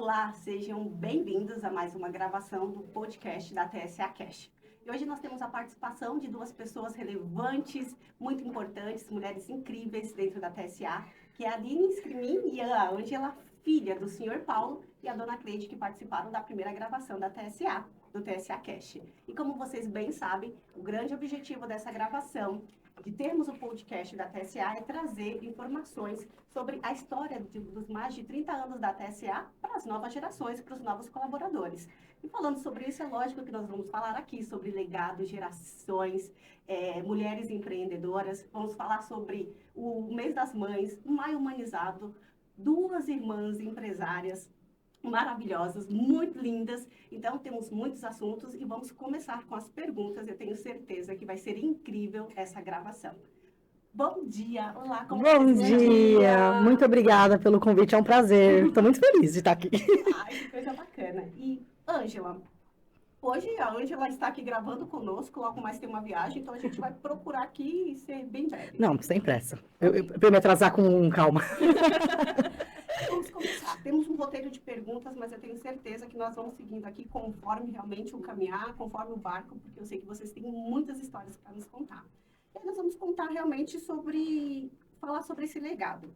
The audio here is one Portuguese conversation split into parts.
Olá, sejam bem-vindos a mais uma gravação do podcast da TSA Cash. E hoje nós temos a participação de duas pessoas relevantes, muito importantes, mulheres incríveis dentro da TSA, que é a Aline Scrimin e a Ângela, filha do Sr. Paulo e a Dona Cleide, que participaram da primeira gravação da TSA, do TSA Cash. E como vocês bem sabem, o grande objetivo dessa gravação, de termos o podcast da TSA, é trazer informações sobre a história dos mais de 30 anos da TSA para as novas gerações, para os novos colaboradores. E falando sobre isso, é lógico que nós vamos falar aqui sobre legado, gerações, mulheres empreendedoras, vamos falar sobre o mês das mães, o maio humanizado, duas irmãs empresárias maravilhosas, muito lindas. Então, temos muitos assuntos e vamos começar com as perguntas. Eu tenho certeza que vai ser incrível essa gravação. Bom dia, olá, como Bom vocês dia, muito obrigada pelo convite, é um prazer, estou muito feliz de estar aqui. Ai, que coisa bacana. E, Ângela, hoje a Ângela está aqui gravando conosco, logo mais tem uma viagem, então a gente vai procurar aqui ser bem breve. Não, sem pressa, eu me atrasar com calma. Vamos começar. Temos um roteiro de perguntas, mas eu tenho certeza que nós vamos seguindo aqui conforme realmente o caminhar, conforme o barco, porque eu sei que vocês têm muitas histórias para nos contar. E aí nós vamos contar realmente falar sobre esse legado.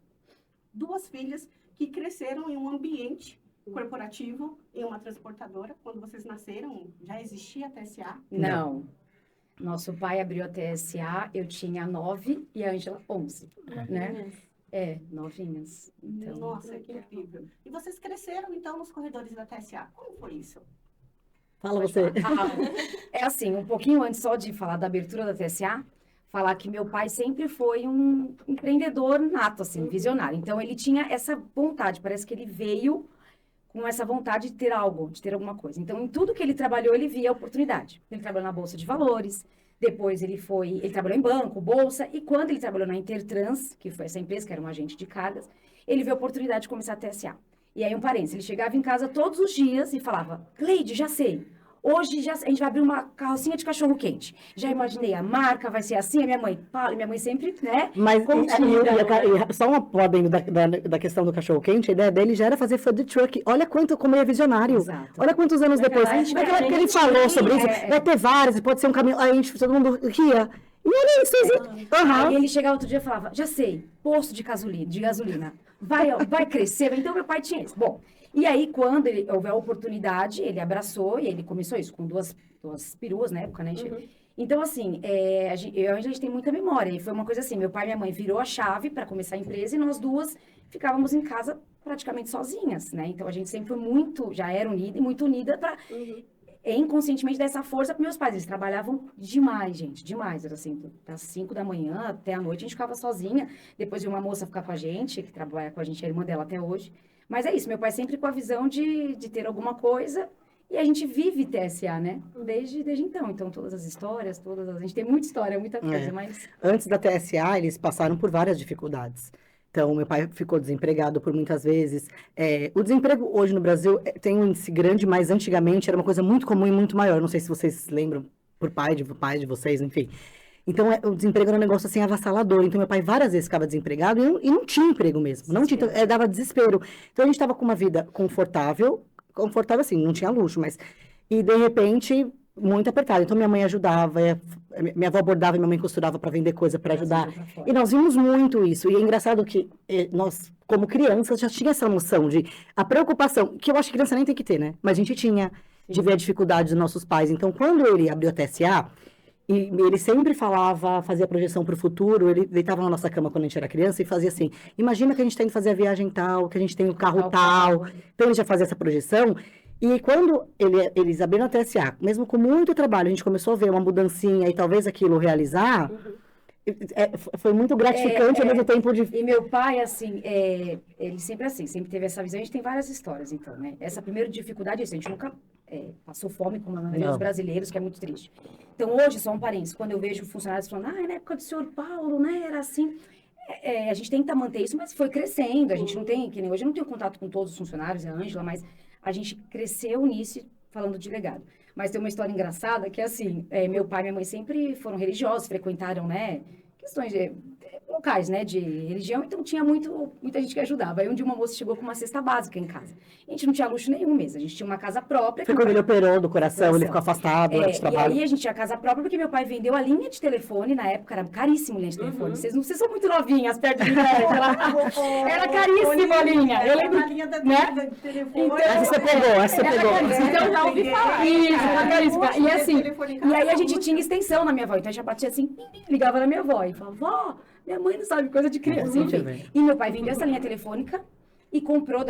Duas filhas que cresceram em um ambiente corporativo, em uma transportadora. Quando vocês nasceram, já existia a TSA? Não. Nosso pai abriu a TSA, eu tinha 9 e a Ângela 11, né? Novinhas. Então, Nossa, que incrível. E vocês cresceram, então, nos corredores da TSA. Como foi isso? Fala você. É assim, um pouquinho antes só de falar da abertura da TSA, falar que meu pai sempre foi um empreendedor nato, assim, visionário. Então, ele tinha essa vontade, parece que ele veio com essa vontade de ter algo, de ter alguma coisa. Então, em tudo que ele trabalhou, ele via oportunidade. Ele trabalhou na Bolsa de Valores, depois ele trabalhou em banco, bolsa, e quando ele trabalhou na Intertrans, que foi essa empresa, que era um agente de cargas, ele viu a oportunidade de começar a TSA. E aí, um parênteses, ele chegava em casa todos os dias e falava, Cleide, já sei, hoje a gente vai abrir uma carrocinha de cachorro-quente. Já imaginei, a marca vai ser assim, a minha mãe sempre, né? Mas só uma podem da questão do cachorro-quente, a ideia dele já era fazer food truck. Olha como ele é visionário. Exato. Olha quantos anos depois. Naquela época ele falou sobre isso, vai ter vários, pode ser um caminho, aí a gente, todo mundo ria. E olha isso, Aí ele chegava outro dia e falava, já sei, posto de gasolina, vai crescer. Então, meu pai tinha isso. Bom, e aí, quando houve a oportunidade, ele abraçou e ele começou isso com duas peruas na época, né? Então, assim, a gente tem muita memória. E foi uma coisa assim, meu pai e minha mãe virou a chave para começar a empresa e nós duas ficávamos em casa praticamente sozinhas, né? Então, a gente sempre foi já era unida e muito unida para inconscientemente dar essa força para meus pais. Eles trabalhavam demais, gente, demais. Era assim, das 5 da manhã até a noite a gente ficava sozinha. Depois de uma moça ficar com a gente, que trabalha com a gente, é a irmã dela até hoje. Mas é isso, meu pai sempre com a visão de ter alguma coisa, e a gente vive TSA, né? Desde então. Então, todas as histórias, a gente tem muita história, muita coisa, mas... Antes da TSA, eles passaram por várias dificuldades. Então, meu pai ficou desempregado por muitas vezes. O desemprego hoje no Brasil tem um índice grande, mas antigamente era uma coisa muito comum e muito maior. Não sei se vocês lembram, por pai de vocês, enfim. Então, o desemprego era um negócio assim avassalador. Então, meu pai várias vezes ficava desempregado e não tinha emprego mesmo. Não tinha, então, dava desespero. Então, a gente estava com uma vida confortável assim, não tinha luxo, mas... E, de repente, muito apertado. Então, minha mãe ajudava, minha avó bordava e minha mãe costurava para vender coisa, para ajudar. E nós vimos muito isso. E é engraçado que nós, como crianças, já tinha essa noção de... A preocupação, que eu acho que criança nem tem que ter, né? Mas a gente tinha de ver a dificuldade dos nossos pais. Então, quando ele abriu a TSA... E ele sempre fazia projeção para o futuro, ele deitava na nossa cama quando a gente era criança e fazia assim, imagina que a gente tem que fazer a viagem tal, que a gente tem o carro tal. Então, ele já fazia essa projeção. E quando eles abriram a TSA, mesmo com muito trabalho, a gente começou a ver uma mudancinha e talvez aquilo realizar, foi muito gratificante ao mesmo tempo de... E meu pai, assim, ele sempre teve essa visão. A gente tem várias histórias, então, né? Essa primeira dificuldade, a gente nunca passou fome como a maioria dos brasileiros, que é muito triste. Então, hoje, só um parênteses, quando eu vejo funcionários falando, na época do senhor Paulo, né, era assim... a gente tenta manter isso, mas foi crescendo. A gente não tem, que nem hoje, eu não tenho contato com todos os funcionários, a Ângela, mas a gente cresceu nisso, falando de legado. Mas tem uma história engraçada que é assim, meu pai e minha mãe sempre foram religiosos, frequentaram, né, questões de... locais, né, de religião, então tinha muita gente que ajudava. Aí um dia uma moça chegou com uma cesta básica em casa. A gente não tinha luxo nenhum mesmo, a gente tinha uma casa própria. Foi quando ele operou do coração, ele ficou afastado de E trabalho. aí a gente tinha casa própria porque meu pai vendeu a linha de telefone, na época era caríssimo a linha de telefone. Vocês são muito novinhas perto de mim, né? Era caríssima a linha. Eu lembro, a linha da né? telefone. Então, Essa você pegou. Então eu já ouvi falar. Isso, era caríssima. E assim, telefone em e aí a casa, gente tinha extensão na minha avó. Então a gente já batia assim, pim, pim, ligava na minha avó e falava, vó, minha mãe não sabe coisa de criança. Enfim. E meu pai vendeu essa linha telefônica e comprou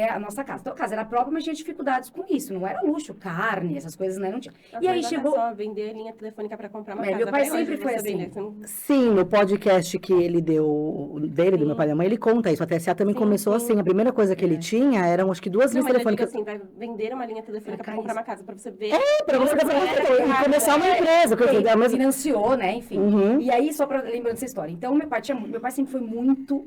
a nossa casa. Então a casa era própria, mas tinha dificuldades com isso. Não era luxo, carne, essas coisas, né? Não tinha. E aí chegou. Só vender linha telefônica para comprar uma casa. Meu pai Vai sempre hoje foi você assim. vender, você não- Sim, no podcast que ele deu, do meu pai e da mãe, ele conta isso. A TSA também Sim, começou sim. assim. A primeira coisa que ele tinha eram, acho que 2 Não, linhas mas eu digo telefônicas. assim, vai vender uma linha telefônica para comprar uma casa, para você ver. Pra você começar uma empresa. Quer dizer, é a mesma... Financiou, né? Enfim. Uhum. E aí, só para lembrando dessa história. Então, meu pai sempre foi muito,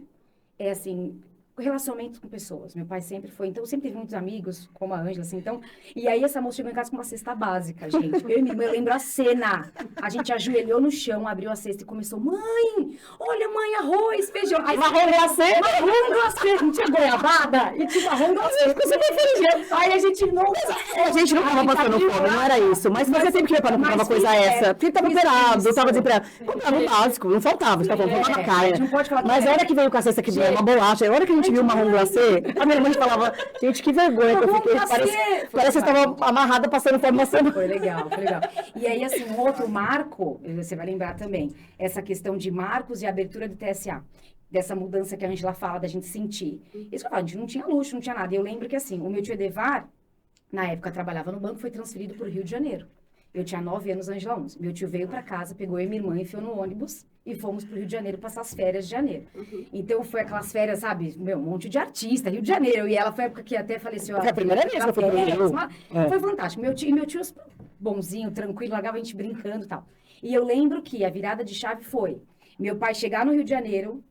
assim, relacionamento com pessoas. Meu pai sempre foi. Então, sempre teve muitos amigos, como a Ângela, assim. Então, e aí, essa moça chegou em casa com uma cesta básica, gente. Eu e minha irmã, eu lembro a cena. A gente ajoelhou no chão, abriu a cesta e começou: mãe, olha, mãe, arroz, feijão. Aí, marrom glacê, marrom glacê. Não tinha goiabada e tinha marrom glacê. Aí a gente não. A gente não tava passando fome, não era isso. Mas fazia tempo que meu pai não comprava coisa essa. Porque tava operado, tava desempregado. Comprava o básico, não faltava. Você falava, faltava carne. Não pode falar Mas a hora que veio com a cesta que veio uma bolacha, a hora que a gente viu o marrom glacê, a minha mãe falava, gente, que vergonha que eu fiquei. Parece que você estava amarrada passando fome uma semana. Foi legal, foi legal. E aí, assim, um outro marco, você vai lembrar também, essa questão de marcos e abertura do TSA. Dessa mudança que a Ângela fala, da gente sentir. Isso que eu falo, a gente não tinha luxo, não tinha nada. E eu lembro que, assim, o meu tio Edevar, na época, trabalhava no banco, foi transferido para o Rio de Janeiro. Eu tinha 9 anos, a Ângela 11. Meu tio veio para casa, pegou eu e minha irmã, enfiou no ônibus e fomos para o Rio de Janeiro passar as férias de janeiro. Então, foi aquelas férias, sabe? Meu, um monte de artista, Rio de Janeiro. E ela foi a época que até faleceu. Foi a primeira vez que eu fui pro Rio. Foi fantástico. Meu tio bonzinho, tranquilo, largava a gente brincando e tal. E eu lembro que a virada de chave foi meu pai chegar no Rio de Janeiro,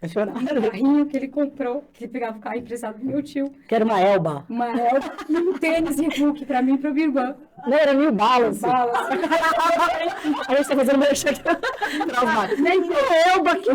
Eu chorava. um carrinho que ele comprou, que ele pegava o carro emprestado do meu tio, Quero uma Elba. uma Elba e um tênis Reebok pra mim e pra minha irmã. Não, era New Balance. Bala. A gente tá fazendo meu cheque. Elba, que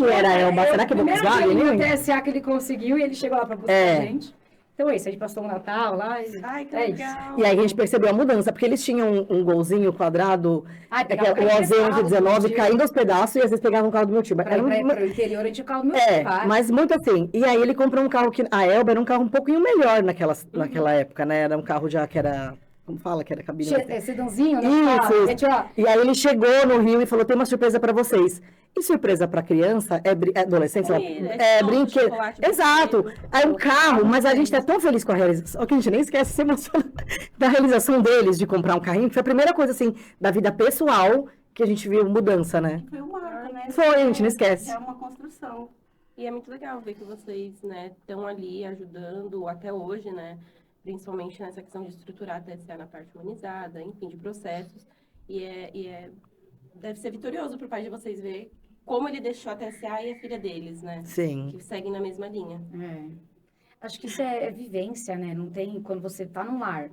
era Elba? Será que é Volkswagen? Primeiro dia Nem? no TSA que ele conseguiu e ele chegou lá pra buscar a gente. Então é isso, a gente passou o Natal lá e Ai, que é isso. legal. E aí a gente percebeu a mudança, porque eles tinham um golzinho quadrado, Ah, pegava o emprestado do OZ19 tio. caindo aos pedaços e às vezes pegavam o carro do meu tio. Pra Era ir pro interior, a gente tinha o carro do meu pai. mas muito assim. E aí ele comprou um carro que... A Elba era um carro um pouquinho melhor naquela época, né? Era um carro já que era... Como fala? Que era cabine... Sedãozinho, né? Isso. Gente, ó, E aí ele chegou no Rio e falou, tem uma surpresa pra vocês. E surpresa pra criança, adolescente, sei lá, É brinquedo. chocolate, Exato. brinquedo. Aí um carro, mas a gente tá tão feliz com a realização, que a gente nem esquece se emociona da realização deles de comprar um carrinho, que foi a primeira coisa, assim, da vida pessoal que a gente viu mudança, né? Foi um marco, né? Foi, a gente não esquece. É uma construção. E é muito legal ver que vocês, né, estão ali ajudando até hoje, né, principalmente nessa questão de estruturar a TSA na parte humanizada, enfim, de processos. Deve ser vitorioso para o pai de vocês ver como ele deixou a TSA e a filha deles, né, Sim. que seguem na mesma linha. acho que isso é vivência, né? Não tem, quando você tá num lar,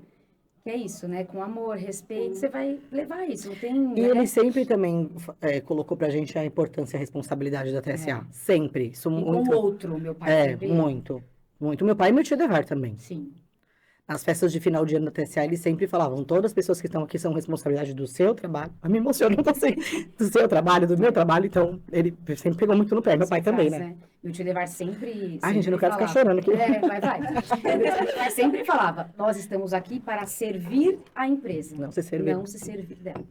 que é isso, né? Com amor, respeito, você vai levar isso. Não tem. E né? ele sempre também colocou pra gente a importância e a responsabilidade da TSA. Sempre. Isso E com muito. o outro, meu pai. sempre- Muito. Muito. Meu pai e meu tio Devar também. Sim. Nas festas de final de ano da TSA, eles sempre falavam, todas as pessoas que estão aqui são responsabilidade do seu trabalho. Eu me emociono, não sei, do seu trabalho, do meu trabalho. Então, ele sempre pegou muito no pé. Meu pai também, né? Meu tio Devar sempre. Ai, gente, eu não quero ficar falava. chorando aqui. Vai. Meu tio Devar sempre falava: nós estamos aqui para servir a empresa. Não se servir. Não se servir dela.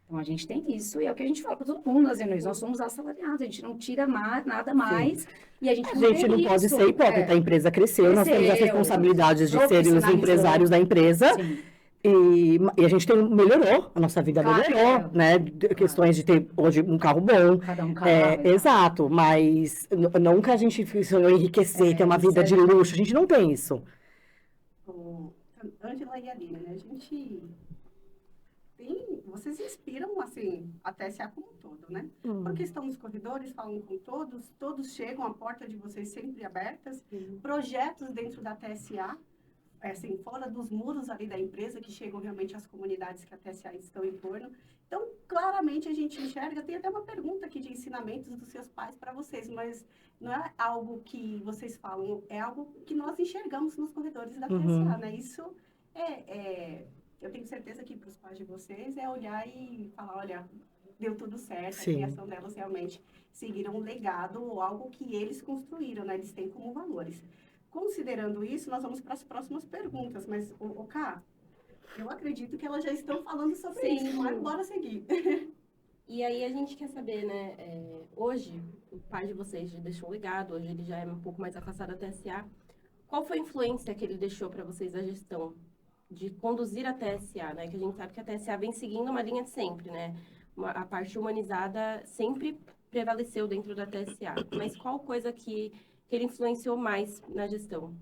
Então a gente tem isso, e é o que a gente fala para todo mundo, nós somos assalariados, a gente não tira nada mais, e a gente A não gente tem não pode isso. ser hipócrita. A empresa cresceu, nós temos as Cresceu, responsabilidades de serem os profissionalizou. empresários da empresa. Sim. E a gente melhorou, a nossa vida Claro. melhorou, né? Questões de ter hoje um carro bom. Cada um carro. Exato, mas nunca a gente sonhou enriquecer, ter uma vida de luxo. A gente não tem isso. Ângela e Aline, né? A gente vocês inspiram, assim, a TSA como um todo, né? Porque estão nos corredores, falam com todos chegam, a porta de vocês sempre abertas, projetos dentro da TSA, assim, fora dos muros ali da empresa, que chegam realmente às comunidades que a TSA estão em torno. Então, claramente a gente enxerga, tem até uma pergunta aqui de ensinamentos dos seus pais para vocês, mas não é algo que vocês falam, é algo que nós enxergamos nos corredores da TSA, né? Isso eu tenho certeza que para os pais de vocês é olhar e falar, olha, deu tudo certo, Sim. a criação delas realmente seguiram um legado ou algo que eles construíram, né? Eles têm como valores. Considerando isso, nós vamos para as próximas perguntas, mas, Ká, eu acredito que elas já estão falando sobre Sim. isso, mas bora seguir. E aí a gente quer saber, né, hoje, o pai de vocês já deixou um legado, hoje ele já é um pouco mais afastado da TSA. Qual foi a influência que ele deixou para vocês da gestão de conduzir a TSA, né? Que a gente sabe que a TSA vem seguindo uma linha de sempre, né? A parte humanizada sempre prevaleceu dentro da TSA. Mas qual coisa que ele influenciou mais na gestão?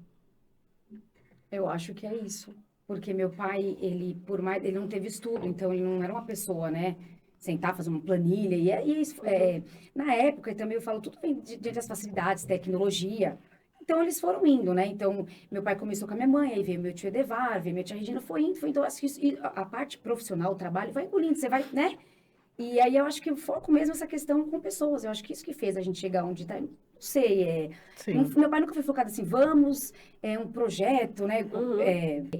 Eu acho que é isso. Porque meu pai, ele não teve estudo, então ele não era uma pessoa, né? Sentar, fazer uma planilha. Na época, e também eu falo, tudo vem diante das facilidades, tecnologia. Então, eles foram indo, né? Então, meu pai começou com a minha mãe, aí veio meu tio Edevar, veio minha tia Regina, foi indo, foi indo. Então, acho que a parte profissional, o trabalho, vai engolindo, você vai, né? E aí, eu acho que o foco mesmo é essa questão com pessoas. Eu acho que isso que fez a gente chegar onde tá. Não sei, Sim. meu pai nunca foi focado assim, um projeto, né?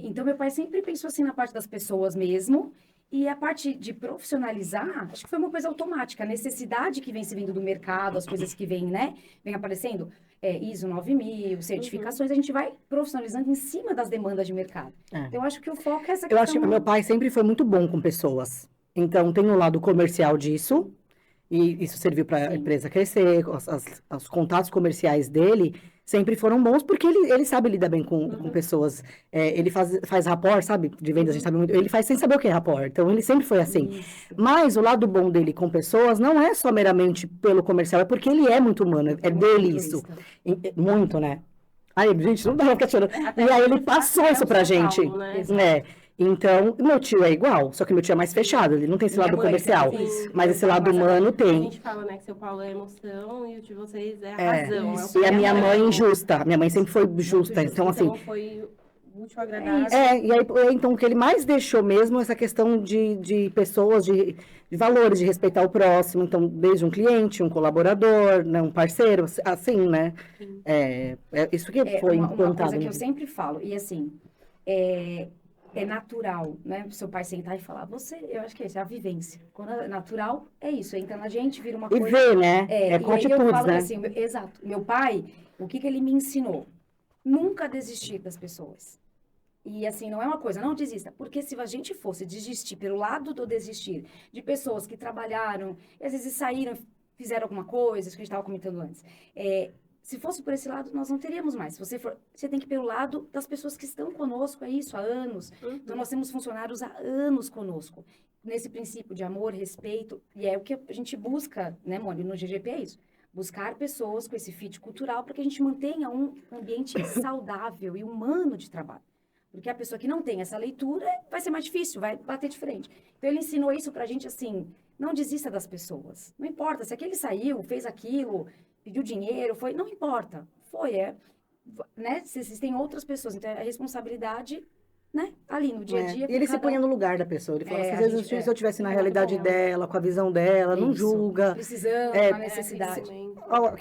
Então, meu pai sempre pensou assim na parte das pessoas mesmo. E a parte de profissionalizar, acho que foi uma coisa automática. A necessidade que vem se vindo do mercado, as coisas que vêm, né? Vem aparecendo, ISO 9000, certificações, a gente vai profissionalizando em cima das demandas de mercado. É. Então, eu acho que o foco é essa Eu questão. acho que meu pai sempre foi muito bom com pessoas. Então, tem um lado comercial disso, e isso serviu para a Sim. empresa crescer. Os contatos comerciais dele sempre foram bons, porque ele sabe lidar bem com pessoas. Ele faz rapport, sabe? De vendas, a gente sabe muito. Ele faz sem saber o que é rapport. Então, ele sempre foi assim. Isso. Mas o lado bom dele com pessoas não é só meramente pelo comercial, é porque ele é muito humano. É dele isso. Muito, né? Aí, gente, não dá pra ficar chorando. Até E aí ele porque passou é isso o pra São gente. Paulo, né? Né? Então, meu tio é igual, só que meu tio é mais fechado, ele não tem esse Minha lado mãe comercial. também fez. Mas esse lado humano A tem. gente fala, né, que seu Paulo é emoção e o de vocês é a É, razão. isso. É o E a minha coração. mãe justa, a minha mãe sempre foi justa. justa. Então, assim, Então foi útil, agradável. e aí, então, o que ele mais deixou mesmo é essa questão de pessoas, de valores, de respeitar o próximo. Então, desde um cliente, um colaborador, né, um parceiro, assim, né? Sim. É isso que foi Uma implantado. coisa que na eu vida. sempre falo, e assim, é natural, né? Seu pai sentar e falar, eu acho que é isso, é a vivência. Quando é natural, é isso, entra na gente, vira uma E coisa. ver, né? E Com aí eu atitudes, falo né? assim, exato, meu pai, o que ele me ensinou? Nunca desistir das pessoas. E assim, não é uma coisa, não desista. Porque se a gente fosse desistir pelo lado do desistir de pessoas que trabalharam, e às vezes saíram, fizeram alguma coisa, isso que a gente estava comentando antes. Se fosse por esse lado, nós não teríamos mais. Se você tem que ir pelo lado das pessoas que estão conosco, é isso, há anos. Então, nós temos funcionários há anos conosco. Nesse princípio de amor, respeito, e é o que a gente busca, né, Mônica, no GGP é isso. Buscar pessoas com esse fit cultural para que a gente mantenha um ambiente saudável e humano de trabalho. Porque a pessoa que não tem essa leitura vai ser mais difícil, vai bater de frente. Então, ele ensinou isso pra gente assim, não desista das pessoas. Não importa, se aquele saiu, fez aquilo, pediu dinheiro, não importa. Né? Se existem outras pessoas, então a responsabilidade, né? Ali no dia a dia. E ele se punha no lugar da pessoa. Ele fala, É, às a vezes, gente- se eu estivesse na muito realidade bom. dela, com a visão dela, não Isso. julga. Precisando, a necessidade. Ó,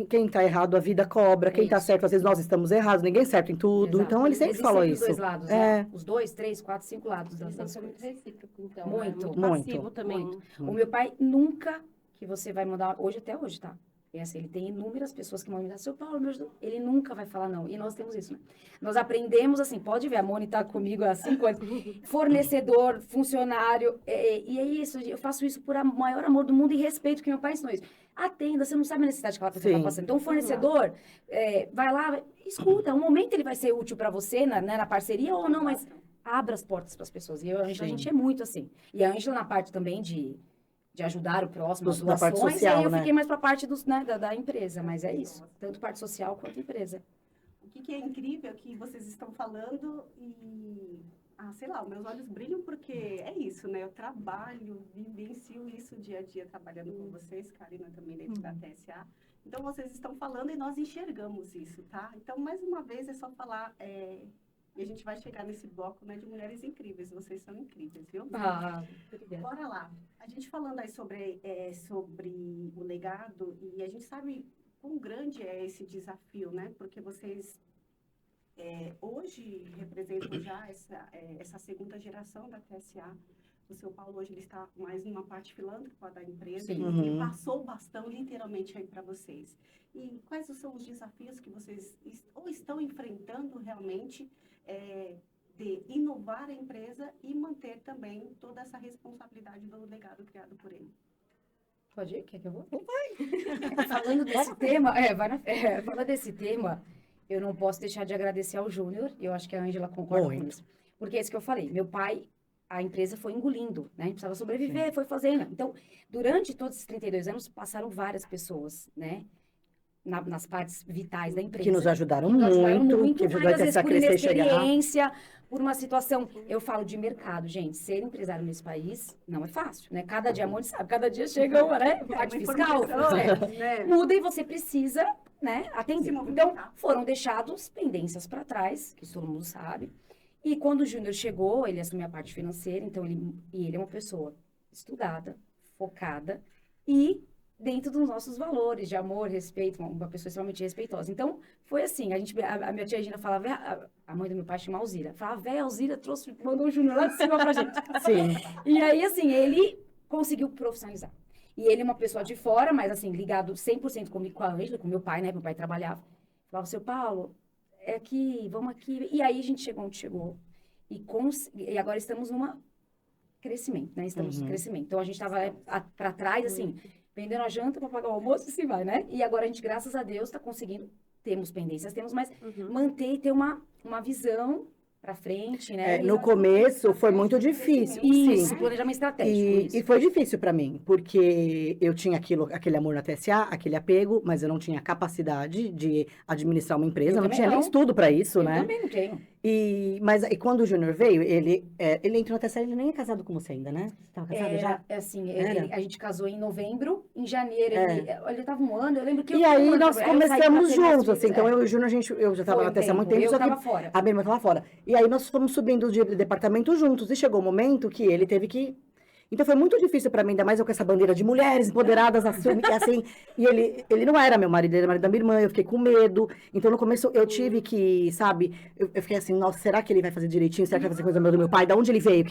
Quem tá errado, a vida cobra. Quem tá Isso. certo, às vezes nós estamos errados. Ninguém é certo em tudo. Exato. Então, ele sempre Existem falou os isso. dois lados, É. né? Os 2, 3, 4, 5 lados das Isso é muito coisas. recíproco, então. Muito, Muito muito, passivo também. muito. O meu pai nunca, que você vai mandar, hoje até hoje, tá? É assim, ele tem inúmeras pessoas que mandam, seu Paulo, me ajuda. Ele nunca vai falar não. E nós temos isso, né? Nós aprendemos assim, pode ver, a Moni tá comigo há 5 anos. Fornecedor, funcionário, e é isso, eu faço isso por maior amor do mundo e respeito que meu pai ensinou isso. Atenda, você não sabe a necessidade que ela está Sim. passando. Então, o fornecedor, vai lá, escuta, um momento ele vai ser útil para você, na parceria ou não, mas abra as portas para as pessoas. E eu, a gente é muito assim. E a Ângela na parte também de ajudar o próximo, as Da parte doações, social, e aí eu né? fiquei mais para a parte da empresa, mas é isso. Tanto parte social quanto empresa. O que é incrível é que vocês estão falando e, sei lá, os meus olhos brilham porque é isso, né? Eu trabalho, vivencio isso dia a dia trabalhando com vocês, Karina também dentro da TSA. Então, vocês estão falando e nós enxergamos isso, tá? Então, mais uma vez, é só falar, E a gente vai chegar nesse bloco, né, de mulheres incríveis. Vocês são incríveis, viu? Obrigada. Bora lá. A gente falando aí sobre o legado, e a gente sabe quão grande é esse desafio, né? Porque vocês hoje representam já essa segunda geração da TSA. O seu Paulo hoje ele está mais numa parte filântropa da empresa Sim. e passou o bastão literalmente aí para vocês. E quais são os desafios que vocês ou estão enfrentando realmente de inovar a empresa e manter também toda essa responsabilidade do legado criado por ele? Pode ir? Quer que eu vou? Falando desse tema, falando desse tema, eu não posso deixar de agradecer ao Júnior, e eu acho que a Ângela concorda com Muito. isso. Porque é isso que eu falei, meu pai, a empresa foi engolindo, né? A gente precisava sobreviver, foi fazendo. Então, durante todos esses 32 anos, passaram várias pessoas, né? Nas partes vitais da empresa. Que nos ajudaram Nos ajudaram muito, que ajudaram várias a vezes por crescer e chegar. inexperiência, por uma situação, eu falo de mercado, gente, ser empresário nesse país não é fácil, né? Cada dia, a Monte sabe, cada dia chega uma, né? Parte fiscal, né? muda e você precisa, né, atender. Se movimentar. Então, foram deixados pendências para trás, que todo mundo sabe. E quando o Júnior chegou, ele assumiu a parte financeira, então ele é uma pessoa estudada, focada e dentro dos nossos valores de amor, respeito, uma pessoa extremamente respeitosa. Então, foi assim, a minha tia Regina falava, a mãe do meu pai chama Alzira, falava, véia, Alzira mandou o Júnior lá de cima pra gente. Sim. E aí, assim, ele conseguiu profissionalizar. E ele é uma pessoa de fora, mas assim, ligado 100% comigo, com a Ângela, com meu pai, né? Meu pai trabalhava. Falava, seu Paulo, é aqui, vamos aqui. E aí a gente chegou onde chegou. E agora estamos numa crescimento, né? Estamos em crescimento. Então a gente estava para trás, assim, vendendo a janta para pagar o almoço e assim vai, né? E agora a gente, graças a Deus, está conseguindo. Temos pendências, mas manter e ter uma visão para frente, né? No começo foi muito difícil. Isso, sim. planejamento estratégico. E foi difícil para mim, porque eu tinha aquele amor na TSA, aquele apego, mas eu não tinha capacidade de administrar uma empresa, Eu não também tinha nem não. estudo para isso, Eu né? também não tenho. Mas quando o Júnior veio, ele entrou na TSA, ele nem é casado com você ainda, né? Você tava casado já? Assim, Era? a gente casou em novembro, em janeiro, ele tava um ano, eu lembro que E eu... aí eu nós saí pra começamos pegar as juntos, filhas, assim, então eu e o Júnior, eu já tava Foi na um TSA há muito tempo, tempo, eu só que tava fora. a minha irmã tava fora. E aí nós fomos subindo de departamento juntos, e chegou o momento que ele teve que... Então foi muito difícil pra mim, ainda mais eu com essa bandeira de mulheres empoderadas, assim, e ele não era meu marido, ele era marido da minha irmã, eu fiquei com medo. Então no começo eu tive que, sabe, eu fiquei assim, nossa, será que ele vai fazer direitinho? Será que vai fazer coisa do meu pai? Da onde ele veio?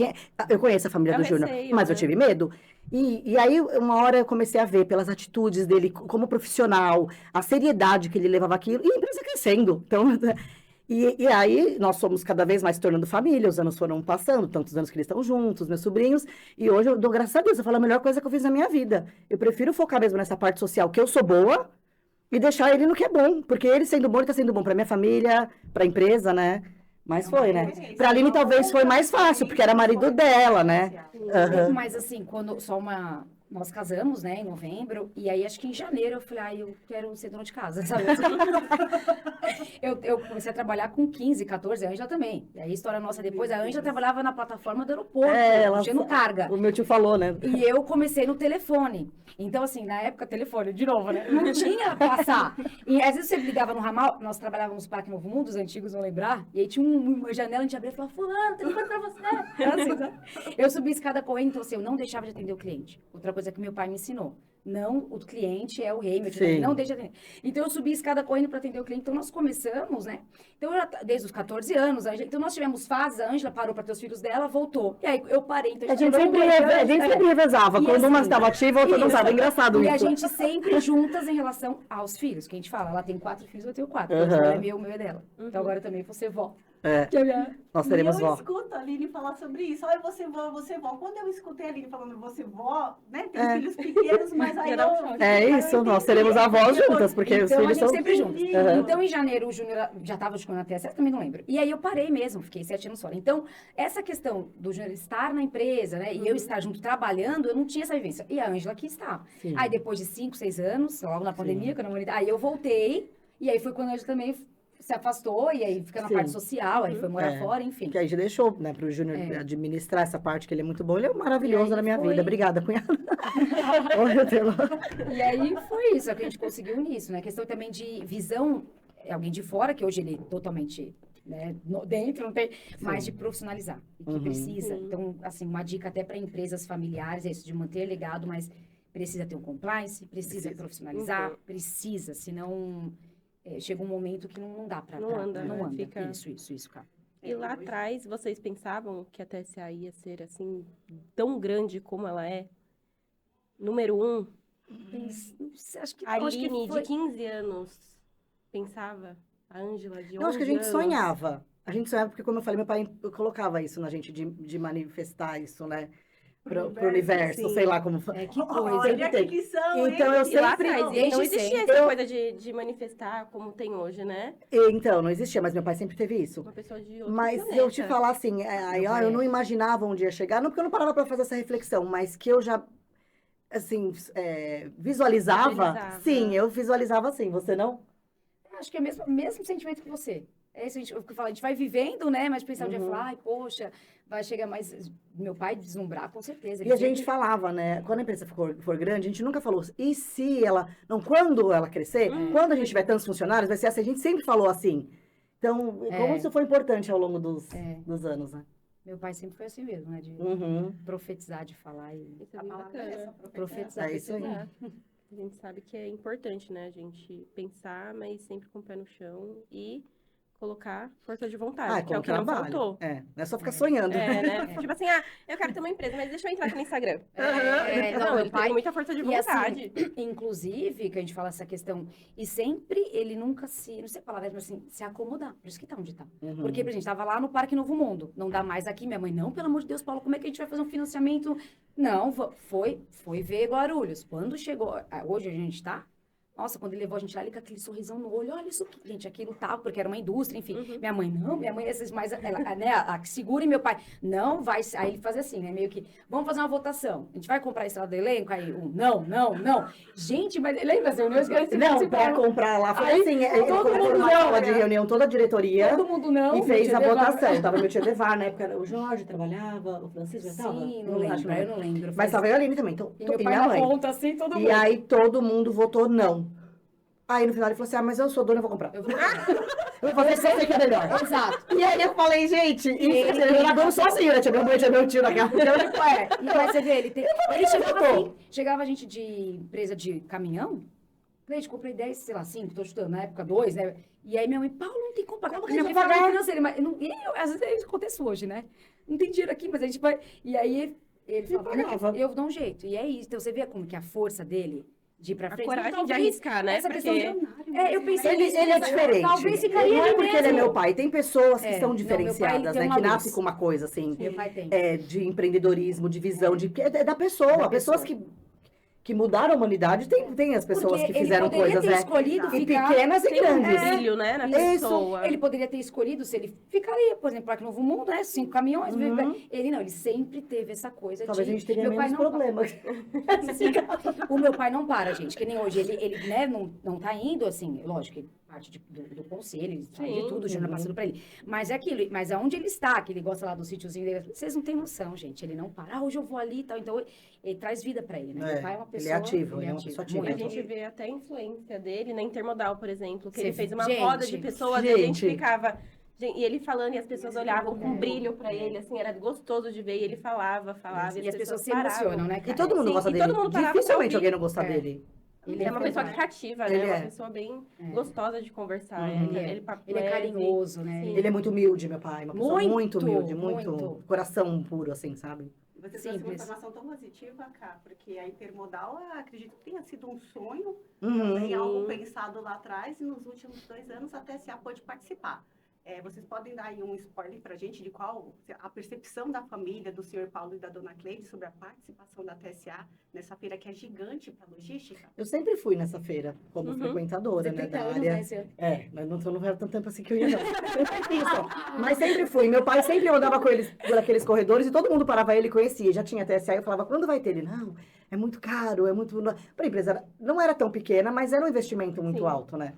Eu conheço a família É do um Júnior, receio, mas eu né? tive medo. E aí, uma hora eu comecei a ver pelas atitudes dele como profissional, a seriedade que ele levava aquilo, e a empresa crescendo. Então, e aí, nós fomos cada vez mais se tornando família, os anos foram passando, tantos anos que eles estão juntos, meus sobrinhos, e hoje eu dou graças a Deus, eu falo a melhor coisa que eu fiz na minha vida. Eu prefiro focar mesmo nessa parte social, que eu sou boa, e deixar ele no que é bom, porque ele sendo bom, ele tá sendo bom pra minha família, pra empresa, né? Mas foi, né? Pra Aline talvez foi mais fácil, porque era marido dela, né? Aham. Mas assim, nós casamos, né, em novembro, e aí acho que em janeiro eu falei, eu quero ser dona de casa, sabe? Eu comecei a trabalhar com 15, 14, a Ângela também. E aí a história nossa depois, a Ângela trabalhava na plataforma do aeroporto, puxando carga. O meu tio falou, né? E eu comecei no telefone. Então, assim, na época, telefone, de novo, né? Não tinha passar. E às vezes você ligava no ramal, nós trabalhávamos no Parque Novo Mundo, os antigos vão lembrar, e aí tinha uma janela, a gente abria e falava, fulano, telefone pra você. Era assim, sabe? Eu subi a escada correndo, então assim, eu não deixava de atender o cliente. Outra coisa que meu pai me ensinou. Não, o cliente é o rei, meu Sim. tio, não deixa de atender. Então, eu subi a escada correndo para atender o cliente. Então, nós começamos, né? Então, desde os 14 anos. Então, nós tivemos fases. A Ângela parou para ter os filhos dela, voltou. E aí, eu parei. Então, A gente sempre revezava. E Quando uma assim, estava ativa, a outra não estava. Engraçado E isso. a gente sempre juntas em relação aos filhos. Que a gente fala, ela tem 4 filhos, eu tenho 4. Uhum. Então, é meu, o meu é dela. Então, agora também vou ser vó. É, Que é minha... nós teremos E eu vó. escuto a Aline falar sobre isso. Olha, você vó, você vó. Quando eu escutei a Aline falando você vó, né? Tem filhos pequenos, mas aí eu... É isso, nós teremos avós juntas, porque os Então, a filhos gente são... sempre juntos. Uhum. Então, em janeiro, o Júnior já estava na TSE, também não lembro. E aí, eu parei mesmo, fiquei 7 anos fora. Então, essa questão do Júnior estar na empresa, né? E eu estar junto trabalhando, eu não tinha essa vivência. E a Ângela aqui está. Sim. Aí, depois de 5, 6 anos, logo na pandemia, quando a humanidade... Aí, eu voltei. E aí, foi quando a Ângela também se afastou. E aí, fica na Sim. parte social. Aí, foi morar É. fora, enfim. Que aí já deixou, né, pro Júnior administrar essa parte, que ele é muito bom. Ele é maravilhoso E aí na minha foi- vida. Obrigada, cunhada. Oh, meu Deus. E aí foi isso, é que a gente conseguiu nisso, né? Questão também de visão, alguém de fora, que hoje ele totalmente né? Dentro não tem, mas Sim. de profissionalizar. E que Uhum. precisa. Então, assim, uma dica até para empresas familiares é isso, de manter legado, mas precisa ter um compliance, precisa profissionalizar, precisa, senão chega um momento que não dá para... Não anda, não né? anda. Fica- Isso, cara. E lá atrás, vocês pensavam que a TSA ia ser, assim, tão grande como ela é? Número 1, Acho que a não, acho que Aline, foi... de 15 anos, pensava? A Ângela, de 11 Eu acho que a gente anos. sonhava. A gente sonhava porque, como eu falei, meu pai colocava isso na gente, de manifestar isso, né? Pro universo, sim. sei lá como... É, que coisa. Olha que lição, Então, hein? eu E lá sempre... atrás, desde não existia sempre. essa coisa de manifestar como tem hoje, né? Então, não existia, mas meu pai sempre teve isso. Uma pessoa de outro Mas planeta. eu te falar assim, Meu pai eu é. não imaginava um dia chegar, não porque eu não parava para fazer essa reflexão, mas que eu já, assim, visualizava. Visualizava. Sim, eu visualizava assim, você não? Acho que é o mesmo sentimento que você. É isso, a gente vai vivendo, né? Mas pensar um dia, falar, ai, poxa, vai chegar mais... Meu pai deslumbrar, com certeza. E a gente falava, né? Quando a empresa for grande, a gente nunca falou, e se ela, não, quando ela crescer, quando a gente tiver tantos funcionários, vai ser assim, a gente sempre falou assim. Então, como isso foi importante ao longo dos anos, né? Meu pai sempre foi assim mesmo, né? De Uhum. profetizar, de falar e Isso é A bem palavra é bacana. essa, profetizar. profetizar. É isso aí. Exato. A gente sabe que é importante, né? A gente pensar, mas sempre com o pé no chão e colocar força de vontade, que é o que não faltou. Não é só ficar sonhando. É, né? Tipo assim, eu quero ter uma empresa, mas deixa eu entrar aqui no Instagram. Não, Não, meu ele pai... teve muita força de E assim, vontade. inclusive, que a gente fala essa questão, e sempre ele nunca se, não sei a palavra, mas assim, se acomodar. Por isso que tá onde tá. Uhum. Porque, por exemplo, tava lá no Parque Novo Mundo, não dá mais aqui. Minha mãe, não, pelo amor de Deus, Paulo, como é que a gente vai fazer um financiamento? Não, foi ver Guarulhos. Quando chegou, hoje a gente tá, nossa, quando ele levou a gente lá, ele com aquele sorrisão no olho, olha isso aqui, gente, aquilo tal, porque era uma indústria, enfim. Minha mãe, não, minha mãe, essas mais, ela, né, a que segura e meu pai, não vai, aí ele fazia assim, né, meio que, vamos fazer uma votação, a gente vai comprar a estrada do elenco, aí não. Gente, mas lembra as reuniões que a gente Não, pra comprar lá, foi Aí, assim, ele todo colocou mundo numa não, sala de né? reunião, toda a diretoria, Todo mundo não. e fez a meu tio votação. Tava meu tio Devar, na época, o Jorge trabalhava, o Francisco já tava? Sim, não lembro, eu não lembro. Mas tava eu e a Aline também, então, E meu e pai minha na mãe. ponta, assim, todo mundo. E aí todo mundo votou não. Aí no final ele falou assim, mas eu sou dona, eu vou comprar. Eu vou... Eu vou fazer só que é melhor. Exato. E aí eu falei, gente, ele era dono sozinho, né? Tinha minha mãe, tinha meu tio naquela. Mas você vê, ele chegava assim, chegava a gente de empresa de caminhão, gente, comprei 10, sei lá, 5, tô chutando, na época 2, né? E aí minha mãe, Paulo, não tem como pagar, porque minha mãe pagar financeira, mas não, às vezes isso acontece hoje, né? Não tem dinheiro aqui, mas a gente vai... E aí ele falava, eu dou um jeito, e é isso. Então você vê como que a força dele de ir pra frente. Coragem Então, de arriscar, né? Essa Porque questão de... eu pensei Ele é diferente. Talvez ficaria não é ele porque mesmo. ele é meu pai. Tem pessoas que É, são não, meu pai, ele diferenciadas, tem né? uma Que luz. nascem com uma coisa, assim, Meu pai tem. de empreendedorismo, de visão, é da pessoa. Da Pessoas que mudaram a humanidade, tem as pessoas Porque que fizeram ele poderia coisas, ter né? escolhido E ficar... pequenas e Tem um grandes. brilho, né, na Isso. pessoa. Ele poderia ter escolhido se ele ficaria, por exemplo, Parque Novo Mundo, né? 5 caminhões. Ele não, ele sempre teve essa coisa Talvez de... a gente teria meu pai menos não problemas. O meu pai não para, gente. Que nem hoje. Ele né, não tá indo, assim, lógico, ele parte do conselho, ele faz de tudo, o Júnior passando pra ele. Mas é aquilo, mas aonde ele está, que ele gosta lá do sítiozinho dele, vocês não têm noção, gente. Ele não para. Hoje eu vou ali e tal. Então, ele traz vida pra ele, né? Meu pai é uma pessoa... Ele é ativo, ele é uma pessoa ativa. muito. A gente vê até a influência dele na Intermodal, por exemplo, que Você ele fez uma gente, roda de pessoas e a gente gente. ficava... E ele falando e as pessoas olhavam com brilho pra ele, assim, era gostoso de ver. E ele falava, E as pessoas se paravam. emocionam, né, E cara? todo mundo Sim, gosta e dele. todo mundo parava pra Dificilmente ouvir. alguém não gostar É. dele. Ele é uma pessoa que cativa, né? Ele Uma é. pessoa bem gostosa de conversar. Uhum. Ele Ele é carinhoso, né? Sim. Ele é muito humilde, meu pai. Uma pessoa muito Muito, humilde, muito muito. coração puro, assim, sabe? Você trouxe uma Simples. informação tão positiva, cá, porque a Intermodal, eu acredito que tenha sido um sonho, Uhum. também algo pensado lá atrás, e nos últimos 2 anos a TSA pôde participar. Vocês podem dar aí um spoiler para a gente de qual a percepção da família, do senhor Paulo e da dona Cleide sobre a participação da TSA nessa feira que é gigante para logística? Eu sempre fui nessa feira como frequentadora, né, da área. Mas não era tanto tempo assim que eu ia, não. Isso. Mas sempre fui. Meu pai sempre andava com eles por aqueles corredores e todo mundo parava ele e conhecia. Já tinha TSA, eu falava, quando vai ter? Ele, não, é muito caro, é muito... Para a empresa, não era tão pequena, mas era um investimento muito Sim. alto, né?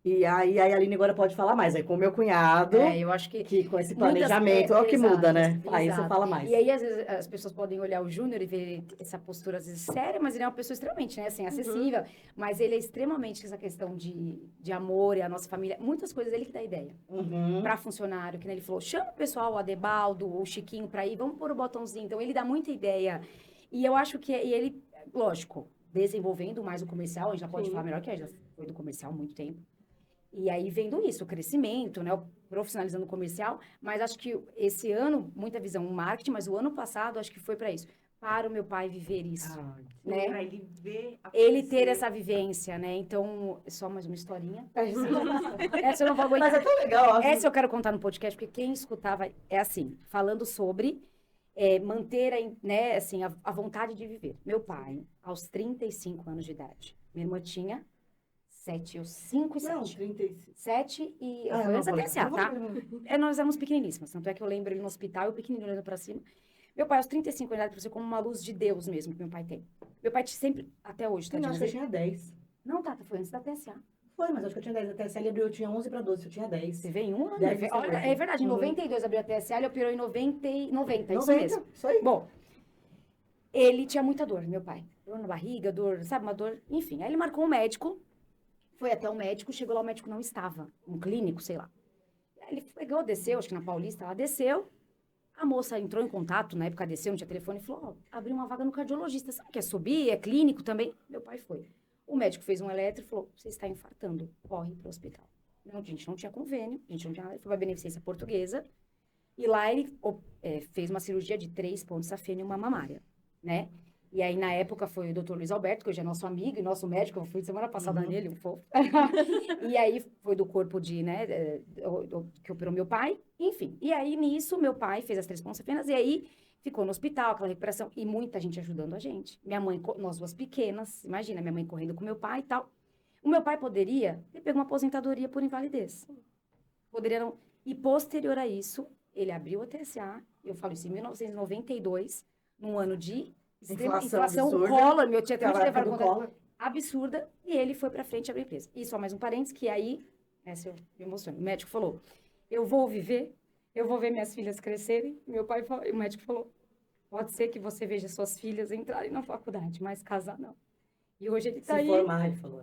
E aí a Aline agora pode falar mais. Aí com o meu cunhado, Eu acho que que com esse muitas- planejamento, é o que exato, muda, né? Aí você exato. fala mais. E aí, às vezes, as pessoas podem olhar o Júnior e ver essa postura, às vezes, séria, mas ele é uma pessoa extremamente, né, assim, acessível. Mas ele é extremamente essa questão de amor e a nossa família. Muitas coisas ele que dá ideia. Uhum. Para funcionário, que nem ele falou, chama o pessoal, o Adebaldo, o Chiquinho para ir, vamos pôr o botãozinho. Então, ele dá muita ideia. E eu acho que e ele, lógico, desenvolvendo mais o comercial, a gente já pode Sim. falar melhor que a gente já foi do comercial há muito tempo. E aí, vendo isso, o crescimento, né, o profissionalizando o comercial, mas acho que esse ano, muita visão marketing, mas o ano passado, acho que foi para isso. Para o meu pai viver isso, Ai, né? Pra ele ver Ele ter acontecer. essa vivência, né? Então, só mais uma historinha. Essa eu não vou mas aguentar. é tão legal. Acho. Essa eu quero contar no podcast, porque quem escutava é assim, falando sobre manter né, assim, a vontade de viver. Meu pai, aos 35 anos de idade, minha irmã tinha 5 e Não, 7. 35. 7 e... Ah, foi eu antes não da vou TSA, lembrar. tá? Nós éramos pequeniníssimas, tanto é que eu lembro ele no hospital, eu pequenininho olhando pra cima. Meu pai, aos 35 anos de idade, pra você como uma luz de Deus mesmo, que meu pai tem. Meu pai sempre, até hoje, tá? Eu acho que eu tinha 10. Não, Tata, foi antes da TSA. Foi, mas acho que eu tinha 10. Até se ele abriu, eu tinha 11 para 12, eu tinha 10. Você vem um ano. Deve ser Olha, hoje. é verdade, em Uhum. 92 abriu a TSA, ele operou em 90, isso 90, mesmo. isso aí. Bom, ele tinha muita dor, meu pai. Dor na barriga, dor, sabe, uma dor, enfim. Aí ele marcou um médico, foi até o médico, chegou lá, o médico não estava, um clínico, sei lá. Aí ele pegou, desceu, acho que na Paulista, ela desceu. A moça entrou em contato, na época desceu, não tinha telefone, e falou, ó, abriu uma vaga no cardiologista, sabe, quer subir, é clínico também? Meu pai foi. O médico fez um eletro e falou, você está infartando, corre para o hospital. Não, a gente não tinha convênio, a gente não tinha nada, ele foi para a Beneficência Portuguesa, e lá ele fez uma cirurgia de 3 pontos safena e uma mamária, né? E aí, na época, foi o doutor Luiz Alberto, que hoje é nosso amigo e nosso médico, eu fui semana passada nele, um fofo. E aí, foi do corpo de, né, que operou meu pai, enfim. E aí, nisso, meu pai fez as 3 pontos safenas, e aí, ficou no hospital, aquela recuperação, e muita gente ajudando a gente. Minha mãe, nós duas pequenas, imagina, minha mãe correndo com meu pai e tal. O meu pai poderia ter pego uma aposentadoria por invalidez. Poderia não. E posterior a isso, ele abriu a TSA, eu falo isso em 1992, num ano de extrema inflação, absurda. Collor, meu tio até hoje Trabalhava levaram do conta Collor. absurda, e ele foi pra frente abrir a empresa. E só mais um parênteses, que aí, essa eu me emociono, o médico falou, eu vou viver, eu vou ver minhas filhas crescerem, meu pai falou, o médico falou, pode ser que você veja suas filhas entrarem na faculdade, mas casar não. E hoje ele tá Se aí. formar, ele falou.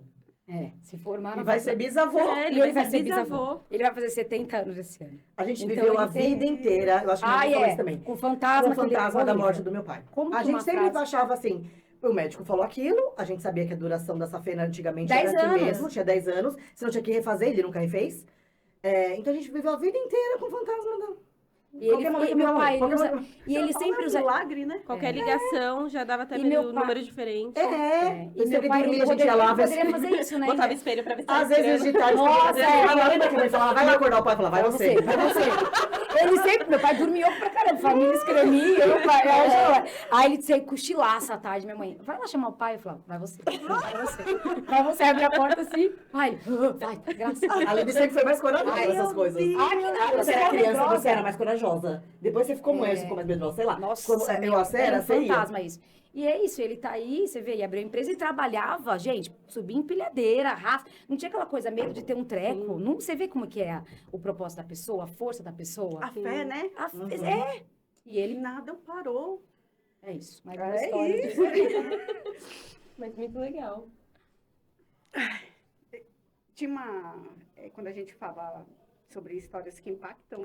Se formar E na vai ser faculdade. bisavô. E ele vai ser bisavô. Ele vai fazer 70 anos esse ano. A gente Então, viveu ele a tem- vida inteira, eu acho que minha mãe falou isso também. Com o fantasma, Com o fantasma da horrível. morte do meu pai. Como A que gente uma sempre frase- achava assim, o médico falou aquilo, a gente sabia que a duração da safena antigamente 10 era assim anos. mesmo, tinha 10 anos, se não tinha que refazer, ele nunca refez. Então a gente viveu a vida inteira com o fantasma da... E ele, momento e meu minha pai, mãe, ele usa, momento- e ele sempre usa... milagre, né? Qualquer ligação já dava até E meu pelo pai- número diferente. E Se meu ele pai, dormia, ele a gente ia lá, poderia ver se- fazer isso, né? Botava espelho pra ver se tava Às vezes de tarde, Nossa, lembra que a mãe falava, vai lá acordar o pai, falava, vai você. Vai você. Ele sempre, meu pai dormiu pra caramba, família escremia, aí ele sempre cochilaça à tarde, minha mãe, vai lá chamar o pai, eu falava, vai você, vai você, abre a porta assim, vai, graças a Deus. A Aline sempre foi mais corajosa Ai, nessas meu coisas. Deus. Ai, que nada, Quando você era sou criança, medrosa. você era mais corajosa. Depois você ficou mulher, você ficou mais medrosa, sei lá. Nossa, Como eu era, era um você ia. fantasma isso. E é isso, ele tá aí, você vê, e abriu a empresa e trabalhava, gente, subia empilhadeira, raça, não tinha aquela coisa, medo de ter um treco, não, você vê como que é o propósito da pessoa, a força da pessoa. A fé, né? E ele, Nada parou. é isso, mas É uma história isso. Mas muito legal. Tinha quando a gente fala sobre histórias que impactam,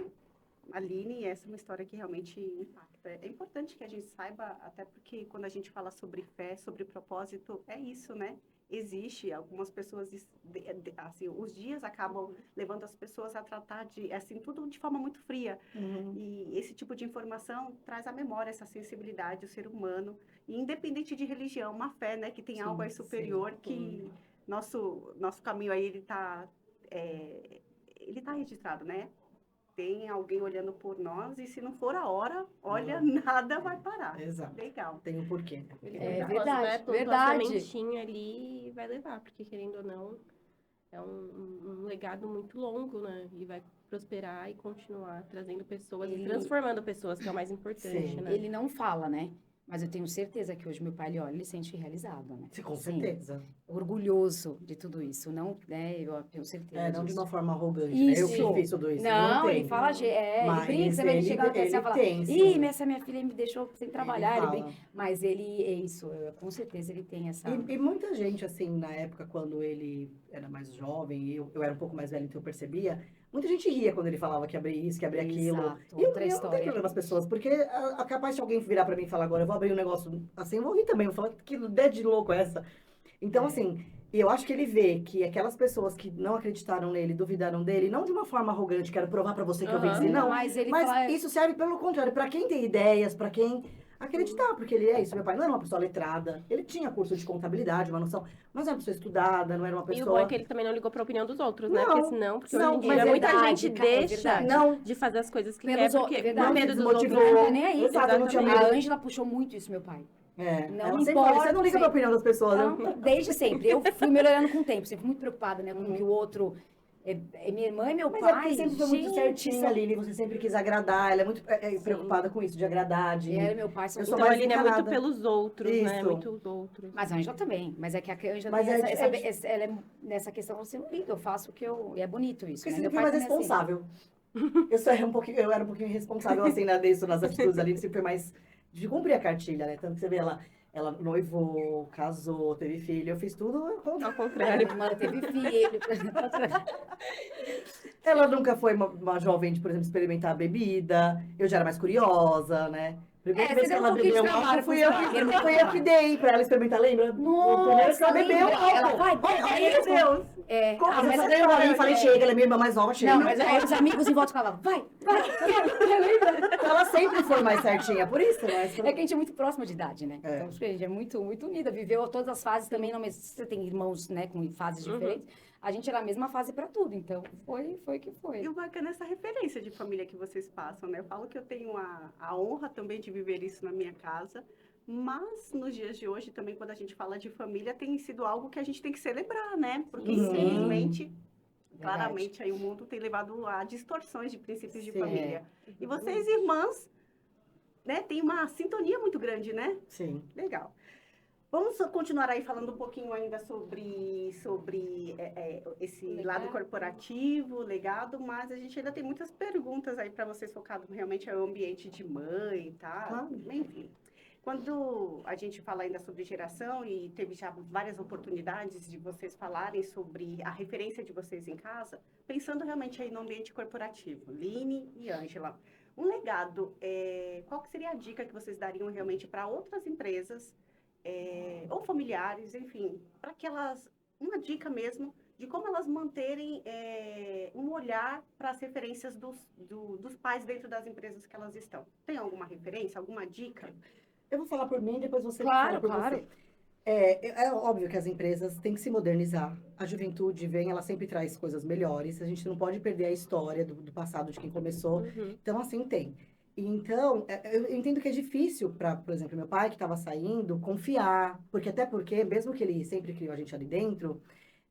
a Aline, essa é uma história que realmente impacta. É importante que a gente saiba, até porque quando a gente fala sobre fé, sobre propósito, é isso, né? Existe, algumas pessoas, assim, os dias acabam levando as pessoas a tratar assim, tudo de forma muito fria. E esse tipo de informação traz à memória essa sensibilidade do ser humano, e independente de religião, uma fé, né, que tem algo aí superior, que nosso caminho aí, ele tá registrado, né? Tem alguém olhando por nós, e se não for a hora, olha, nada vai parar. Exato. Legal. Tem um porquê. É Propósito, verdade, né? Plantou verdade. a sementinha ali e vai levar, porque querendo ou não, é um legado muito longo, né? E vai prosperar e continuar trazendo pessoas, e transformando pessoas, que é o mais importante, Sim. né? Ele não fala, né? Mas eu tenho certeza que hoje meu pai, ele olha, ele se sente realizado, né? Com Sim, certeza. orgulhoso de tudo isso, não, né? Eu tenho certeza Não de disso. uma forma arrogante, né? Eu Isso. que fiz tudo isso. Não, tem. ele fala, ele Mas brinca, você vê ele chegar até ele e falar, tem, ih, sim. essa minha filha me deixou sem trabalhar, ele brinca. Mas ele, é isso, com certeza ele tem essa... E muita gente, assim, na época, quando ele era mais jovem, e eu era um pouco mais velha, então eu percebia, muita gente ria quando ele falava que abria isso, que abria aquilo. Exato, E eu outra não tenho história. problema as pessoas, porque é capaz de alguém virar pra mim e falar agora, eu vou abrir um negócio assim, eu vou rir também, eu vou falar, que ideia de louco é essa? Então, assim, eu acho que ele vê que aquelas pessoas que não acreditaram nele, duvidaram dele, não de uma forma arrogante, quero provar pra você que eu venci, não. Mas ele Mas fala... isso serve pelo contrário, pra quem tem ideias, pra quem acreditar, porque ele é isso. Meu pai não era uma pessoa letrada, ele tinha curso de contabilidade, uma noção, mas era uma pessoa estudada, não era uma E o pessoa... bom é que ele também não ligou pra opinião dos outros, né? Não, Porque senão, porque não, hoje em mas dia é muita verdade, gente cara, é deixa verdade. Não. de fazer as coisas que Pelos quer, outros, porque é verdade. por medo dos Desmotivou. outros. Não tá nem aí. Exato, não tinha A medo. Ângela puxou muito isso, meu pai. Não Não ela sempre importa, fala, você não liga pra opinião das pessoas, né? Não, desde sempre. Eu fui melhorando com o tempo, sempre muito preocupada, né? Com o que o outro... minha irmã e meu Mas pai... é porque sempre foi muito gente, certinha, são- Aline, você sempre quis agradar, ela é muito preocupada com isso, de agradar, de... Ela e meu pai são... Eu sou Então a mais Aline é muito encanada. pelos outros, né? Isso. Muito os outros. Mas a Ângela também. Mas é que a Ângela Mas tem é ela é nessa questão, você não liga, eu faço o que eu... E é bonito isso, Porque né? você Meu sempre foi pai mais também é assim. responsável. Eu era um pouquinho irresponsável, assim, nisso, nas atitudes ali, sempre foi mais de cumprir a cartilha, né? Tanto que você vê ela noivou, casou, teve filho, eu fiz tudo ao contrário. Ao contrário. Minha irmã teve filho. Ela nunca foi uma jovem de, por exemplo, experimentar bebida. Eu já era mais curiosa, né? Primeira É, vez você que deu ela um pouquinho de bebeu álcool, trabalho fui com eu os pais. que dei pra ela experimentar, lembra? Nossa, Primeiro que ela bebeu lembra? álcool. Ela vai, Ai, meu Deus. É, Como mas essa ganhou ali, falei, chega, ela é minha irmã mais nova, chega. não, mas aí os amigos em volta falavam, vai. Ela sempre foi mais certinha, por isso, né? É que a gente é muito próxima de idade, né? É. Então, acho que a gente é muito, muito unida. Viveu todas as fases também, não, mas você tem irmãos, né, com fases diferentes. A gente era a mesma fase pra tudo, então foi que foi. E o bacana é essa referência de família que vocês passam, né? Eu falo que eu tenho a honra também de viver isso na minha casa, mas nos dias de hoje também, quando a gente fala de família, tem sido algo que a gente tem que celebrar, né? Porque, infelizmente, claramente, aí o mundo tem levado a distorções de princípios de Sim. família. E vocês, irmãs, né, tem uma sintonia muito grande, né? Sim. Legal. Vamos continuar aí falando um pouquinho ainda sobre esse Legado. lado corporativo, legado, mas a gente ainda tem muitas perguntas aí para vocês focado realmente no ambiente de mãe, tá? Claro. Enfim. Quando a gente fala ainda sobre geração e teve já várias oportunidades de vocês falarem sobre a referência de vocês em casa, pensando realmente aí no ambiente corporativo, Line e Ângela, um legado, qual que seria a dica que vocês dariam realmente para outras empresas ou familiares, enfim, para que elas, uma dica mesmo de como elas manterem um olhar para as referências dos pais dentro das empresas que elas estão. Tem alguma referência, alguma dica? Eu vou falar por mim, depois você Claro, fala por claro. você. É óbvio que as empresas têm que se modernizar. A juventude vem, ela sempre traz coisas melhores. A gente não pode perder a história do passado de quem começou. Então, assim, tem. Então, eu entendo que é difícil para, por exemplo, meu pai que estava saindo, confiar. Até porque, mesmo que ele sempre criou a gente ali dentro,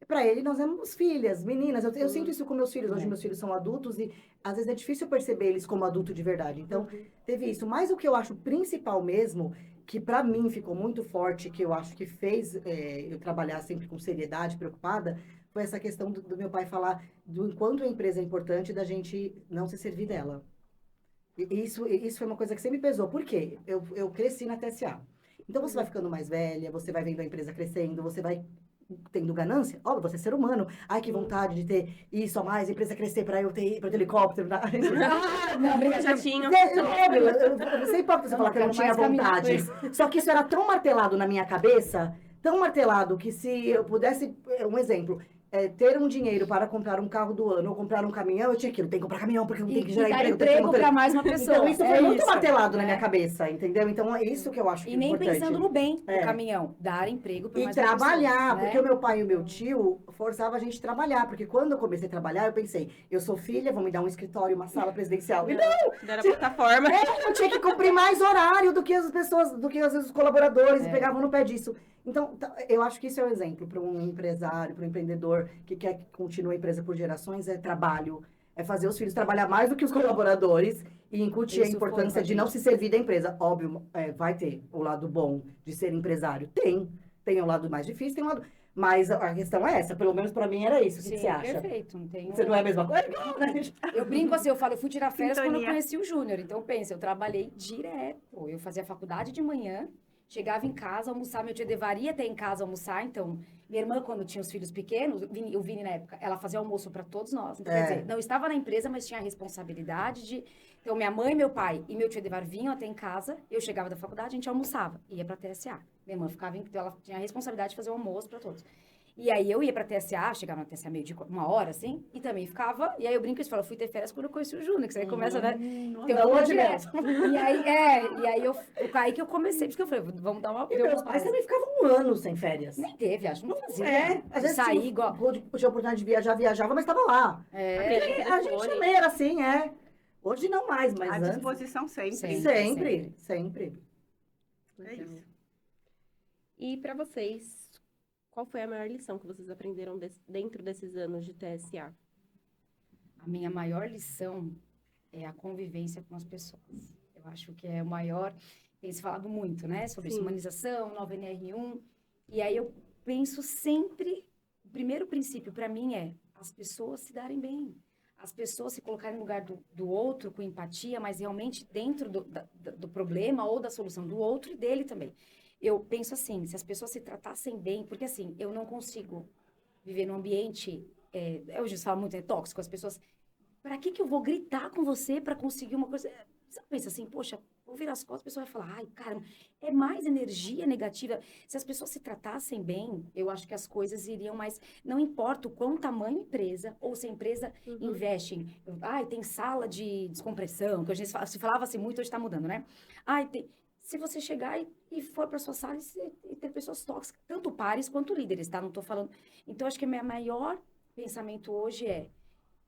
para ele nós éramos filhas, meninas. Eu sinto isso com meus filhos. Hoje meus filhos são adultos e às vezes é difícil perceber eles como adulto de verdade. Então, teve isso. Mas o que eu acho principal mesmo, que para mim ficou muito forte, que eu acho que fez eu trabalhar sempre com seriedade, preocupada, foi essa questão do meu pai falar do enquanto a empresa é importante, da gente não se servir dela. Isso foi uma coisa que sempre me pesou. Por quê? Eu cresci na TSA. Então, você vai ficando mais velha, você vai vendo a empresa crescendo, você vai tendo ganância. Óbvio, você é ser humano. Ai, que vontade de ter isso a mais, a empresa crescer para eu ter helicóptero. Não, obrigada. Jatinho. Óbvio, eu sei pouco você falar que eu não quero tinha mais vontade. caminhão. Só que isso era tão martelado na minha cabeça, tão martelado que se eu pudesse, um exemplo, ter um dinheiro para comprar um carro do ano ou comprar um caminhão, eu tinha aquilo, tem que comprar caminhão porque eu tenho que E gerar dar emprego. emprego para mais uma pessoa. Então, isso foi muito isso. martelado na minha cabeça, entendeu? Então, é isso que eu acho que E é nem importante. pensando no bem do É. caminhão. Dar emprego para E mais uma trabalhar, pessoa, porque o meu pai e o meu tio forçavam a gente a trabalhar. Porque quando eu comecei a trabalhar, eu pensei, eu sou filha, vão me dar um escritório, uma sala presidencial. E não! Deram a plataforma. Eu tinha que cumprir mais horário do que as pessoas, do que às vezes os colaboradores, e pegavam no pé disso. Então, eu acho que isso é um exemplo para um empresário, para um empreendedor que quer que continue a empresa por gerações, é trabalho, É fazer os filhos trabalhar mais do que os colaboradores e incutir a Isso importância foi de não se servir da empresa. Óbvio, vai ter o lado bom de ser empresário. Tem o lado mais difícil, tem o lado... Mas a questão é essa, pelo menos pra mim era isso. O que Sim, você acha? perfeito. Não tem Você não é a mesma coisa? Eu brinco assim, eu falo, eu fui tirar férias quando eu Sintonia. conheci o Júnior. Então, pensa, eu trabalhei direto. Eu fazia faculdade de manhã, chegava em casa, almoçar. Meu tio Edevaria até em casa almoçar. Então, minha irmã, quando tinha os filhos pequenos, o Vini na época, ela fazia almoço para todos nós. Então, quer dizer, não estava na empresa, mas tinha a responsabilidade de... Então, minha mãe, meu pai e meu tio Edevar vinham até em casa. Eu chegava da faculdade, a gente almoçava. Ia para TSA. Minha irmã ficava, então ela tinha a responsabilidade de fazer o almoço para todos. E aí eu ia pra TSA, chegava na TSA meio de 1 hora, assim, e também ficava. E aí eu brinco e falo, fui ter férias quando eu conheci o Júnior, que você aí começa, né? Tem da lua de mel. E aí eu aí que eu comecei, porque eu falei, vamos dar uma. E meus pais também ficavam 1 ano sem férias. Nem teve, acho que não fazia. Às vezes sair tinha, igual. tinha oportunidade de viajar, viajava, mas estava lá. A gente também era assim, Hoje não mais, mas À antes. disposição sempre. Sempre. É isso. E para vocês, qual foi a maior lição que vocês aprenderam dentro desses anos de TSA? A minha maior lição é a convivência com as pessoas. Eu acho que é o maior. Tem se falado muito, né? Sobre isso, humanização, nova NR1. E aí eu penso sempre. O primeiro princípio para mim é as pessoas se darem bem. As pessoas se colocarem no lugar do outro com empatia, mas realmente dentro do problema ou da solução do outro e dele também. Eu penso assim, se as pessoas se tratassem bem, porque assim, eu não consigo viver num ambiente, hoje se fala muito, tóxico, as pessoas, para que eu vou gritar com você para conseguir uma coisa? Você pensa assim, poxa, vou virar as costas, a pessoa vai falar, ai, caramba, é mais energia negativa. Se as pessoas se tratassem bem, eu acho que as coisas iriam mais, não importa o quão tamanho a empresa, ou se a empresa investe em, tem sala de descompressão, que a gente se falava assim muito, hoje está mudando, né? Se você chegar e for para sua sala e ter pessoas tóxicas, tanto pares quanto líderes, tá? Não estou falando... Então, acho que o meu maior pensamento hoje é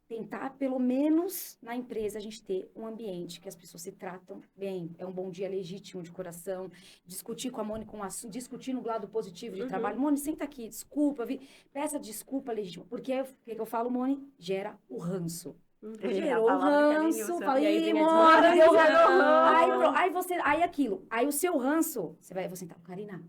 tentar, pelo menos na empresa, a gente ter um ambiente que as pessoas se tratam bem. É um bom dia legítimo de coração. Discutir com a Mônica, discutir no lado positivo de trabalho. Mônica, senta aqui, desculpa, peça desculpa legítima. Porque o que eu falo, Mônica? Gera o ranço. Gerou ranço, falei, mora, deu ranço. Aí aquilo, aí o seu ranço, você vai sentar, Karina,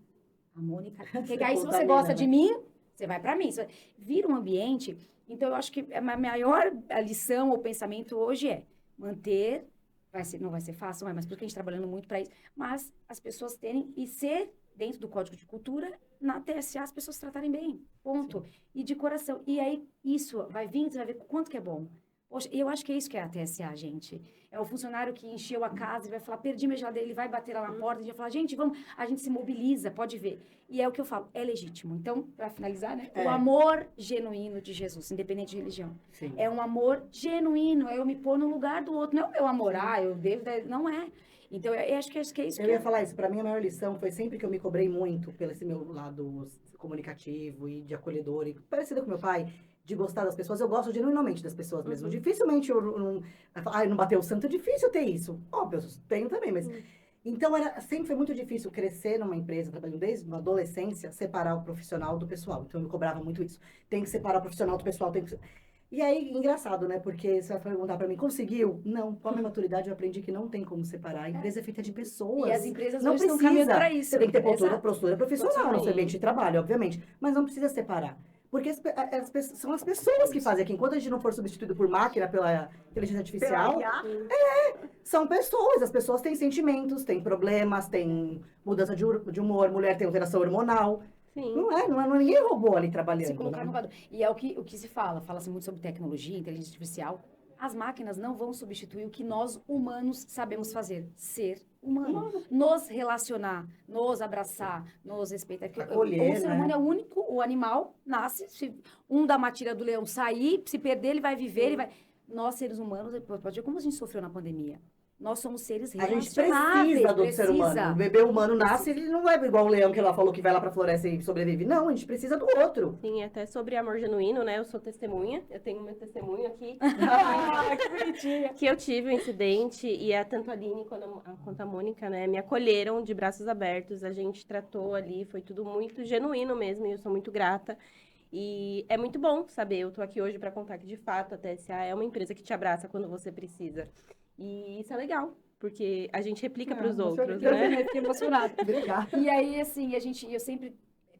a Mônica, aí se você gosta de mim, você vai pra mim, vira um ambiente. Então eu acho que a maior lição ou pensamento hoje é manter, não vai ser fácil, mas porque a gente trabalhando muito para isso, mas as pessoas terem e ser dentro do código de cultura, na TSA as pessoas se tratarem bem, ponto. Sim. E de coração, e aí isso vai vir, você vai ver quanto que é bom. Poxa, eu acho que é isso que é a TSA, gente. É o funcionário que encheu a casa e vai falar, perdi minha geladeira, ele vai bater lá na porta e vai falar, gente, vamos, a gente se mobiliza, pode ver. E é o que eu falo, é legítimo. Então, para finalizar, né? O amor genuíno de Jesus, independente de religião. Sim. É um amor genuíno, é eu me pôr no lugar do outro. Não é o meu amor, eu devo, não é. Então, eu acho que é isso. Eu ia falar isso, para mim a maior lição foi sempre que eu me cobrei muito pelo esse meu lado comunicativo e de acolhedor, e parecido com meu pai, de gostar das pessoas, eu gosto genuinamente das pessoas mesmo. Dificilmente eu não bateu o santo, é difícil ter isso. Óbvio, eu tenho também, mas... Então, sempre foi muito difícil crescer numa empresa, trabalhando desde a adolescência, separar o profissional do pessoal. Então, eu me cobrava muito isso. Tem que separar o profissional do pessoal, E aí, engraçado, né? Porque você vai perguntar pra mim, conseguiu? Não, com a minha maturidade eu aprendi que não tem como separar. A empresa é feita de pessoas. E as empresas não hoje precisa. estão caminhando pra isso. Você tem que ter postura profissional no seu ambiente de trabalho, obviamente. Mas não precisa separar. Porque são as pessoas que fazem aqui. Enquanto a gente não for substituído por máquina, pela inteligência artificial, são pessoas. As pessoas têm sentimentos, têm problemas, têm mudança de humor. Mulher tem alteração hormonal. Sim. Não é ninguém roubou ali trabalhando. Se colocar no quadro. E é o que se fala-se muito sobre tecnologia, inteligência artificial. As máquinas não vão substituir o que nós, humanos, sabemos fazer. Ser humano. Nos relacionar, nos abraçar, nos respeitar. Acolher, o ser humano é o único, o animal nasce, se um da matilha do leão sair, se perder, ele vai viver, ele vai... Nós, seres humanos, pode ver como a gente sofreu na pandemia. Nós somos seres relacionáveis. A gente precisa do ser humano. O bebê humano nasce, ele não é igual o leão que ela falou que vai lá pra floresta e sobrevive. Não, a gente precisa do outro. Sim, até sobre amor genuíno, né? Eu sou testemunha. Eu tenho meu testemunho aqui. Que bonitinha. Que eu tive um incidente e tanto a Aline quanto a Mônica, né? Me acolheram de braços abertos. A gente tratou ali, foi tudo muito genuíno mesmo. E eu sou muito grata. E é muito bom saber, eu tô aqui hoje para contar que, de fato, a TSA é uma empresa que te abraça quando você precisa. E isso é legal, porque a gente replica para os outros, né? Fiquei emocionada. Obrigada. E aí, assim, eu sempre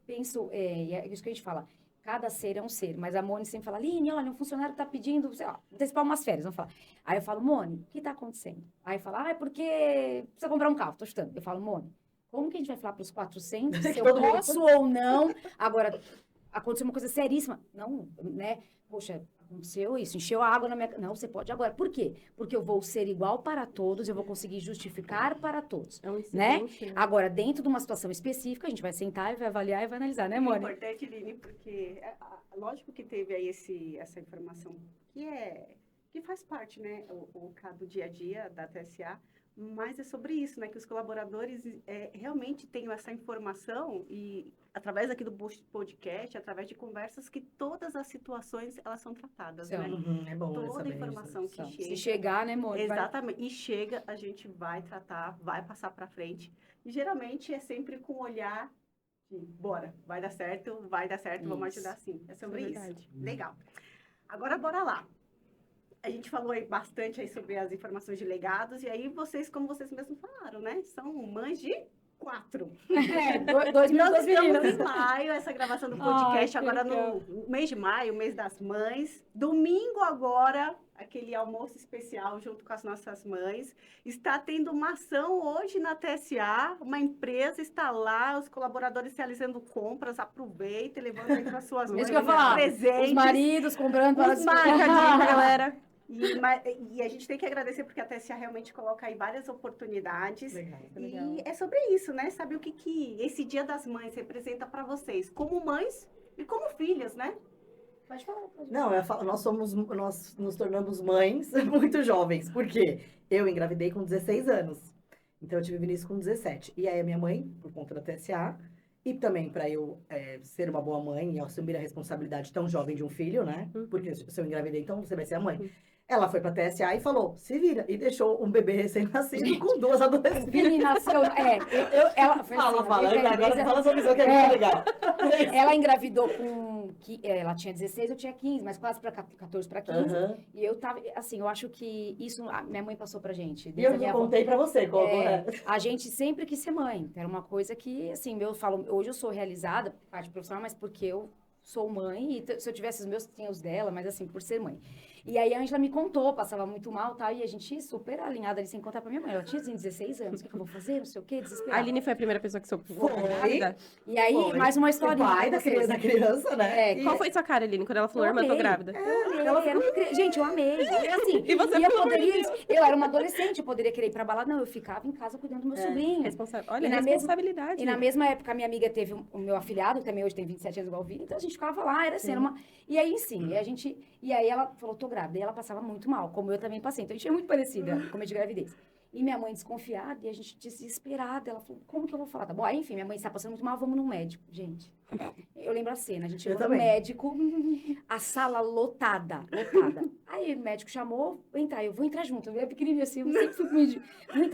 penso, e é isso que a gente fala, cada ser é um ser, mas a Mone sempre fala, Aline, olha, um funcionário tá pedindo, sei lá, antecipar umas férias, vamos falar. Aí eu falo, Mone, o que tá acontecendo? Aí fala, é porque precisa comprar um carro, tô chutando. Eu falo, Mone, como que a gente vai falar pros 400 se eu posso ou não? Agora, aconteceu uma coisa seríssima. Não, né? Poxa, aconteceu isso, encheu a água na minha... Não, você pode agora. Por quê? Porque eu vou ser igual para todos, eu vou conseguir justificar para todos. É um Né? incidente, né? Agora, dentro de uma situação específica, a gente vai sentar e vai avaliar e vai analisar, né, É Mônica? importante, Lini, porque lógico que teve aí essa informação que faz parte, né, o do dia a dia da TSA, mas é sobre isso, né, que os colaboradores realmente tenham essa informação e através aqui do podcast, através de conversas, que todas as situações elas são tratadas, São. né? É bom Toda saber informação isso. que chega. Se chegar, né, Mônica? Exatamente. E chega, a gente vai tratar, vai passar para frente. E geralmente é sempre com o olhar de, bora, vai dar certo, vamos Isso. ajudar sim. É sobre Isso é isso. verdade. Legal. Agora, bora lá. A gente falou aí bastante aí sobre as informações de legados, e aí vocês, como vocês mesmos falaram, né? São mães de 4. Dois Nós estamos meninos. em maio, essa gravação do podcast, Ai, que agora legal. no mês de maio, mês das mães. Domingo agora, aquele almoço especial junto com as nossas mães. Está tendo uma ação hoje na TSA, uma empresa está lá, os colaboradores realizando compras, aproveita, levando aí para suas mães Isso que eu ia falar. presentes. Os maridos comprando para Os maridos, galera. E a gente tem que agradecer porque a TSA realmente coloca aí várias oportunidades. Legal. E é sobre isso, né? Saber o que esse Dia das Mães representa para vocês, como mães e como filhas, né? Pode falar. Pode falar. Não, eu falo, nós nos tornamos mães muito jovens. Por quê? Eu engravidei com 16 anos. Então, eu tive Vinícius com 17. E aí, a minha mãe, por conta da TSA, e também para eu ser uma boa mãe e assumir a responsabilidade tão jovem de um filho, né? Porque se eu engravidei, então você vai ser a mãe. Ela foi pra TSA e falou, se vira. E deixou um bebê recém-nascido com 2 adolescentes. Vini nasceu. Ela foi assim, Agora fala sobre isso, que é muito legal. Ela engravidou ela tinha 16, eu tinha 15, mas quase para 14 para 15. Aham. E eu tava, assim, eu acho que isso minha mãe passou pra gente. E desde eu a minha não avó. contei pra você como é. A gente sempre quis ser mãe. Era uma coisa que, assim, eu falo, hoje eu sou realizada, parte profissional, mas porque eu sou mãe, e se eu tivesse os meus, tinha os dela, mas assim, por ser mãe. E aí a Ângela me contou, passava muito mal, tá? E a gente super alinhada ali, sem contar pra minha mãe. Ela tinha 16 anos, o que eu vou fazer? Não sei o quê, A desesperada. Aline foi a primeira pessoa que soube. Foi. Grávida. E aí, Foi. mais uma O historinha. pai da criança, né? É, Qual foi sua cara, Aline, quando ela falou, Eu irmã, tô amei. grávida? Gente, eu amei. E, assim, E você, eu pelo amor de poderia... Eu era uma adolescente, eu poderia querer ir pra balada. Não, eu ficava em casa cuidando do meu sobrinho. Olha, E na responsabilidade. E na mesma época, a minha amiga teve o meu afilhado, que também hoje tem 27 anos igual o Vini, então a gente ficava lá, era assim, era uma... E aí, sim, e aí ela falou, tô grávida, e ela passava muito mal, como eu também passei, então a gente é muito parecida, como é de gravidez. E minha mãe desconfiada, e a gente desesperada, ela falou, como que eu vou falar? Tá bom, aí, enfim, minha mãe está passando muito mal, vamos no médico, gente. Eu lembro a cena, a gente chegou no também. médico, a sala lotada. Aí o médico chamou, eu vou entrar junto, eu era pequenininha assim, eu sempre fui comigo,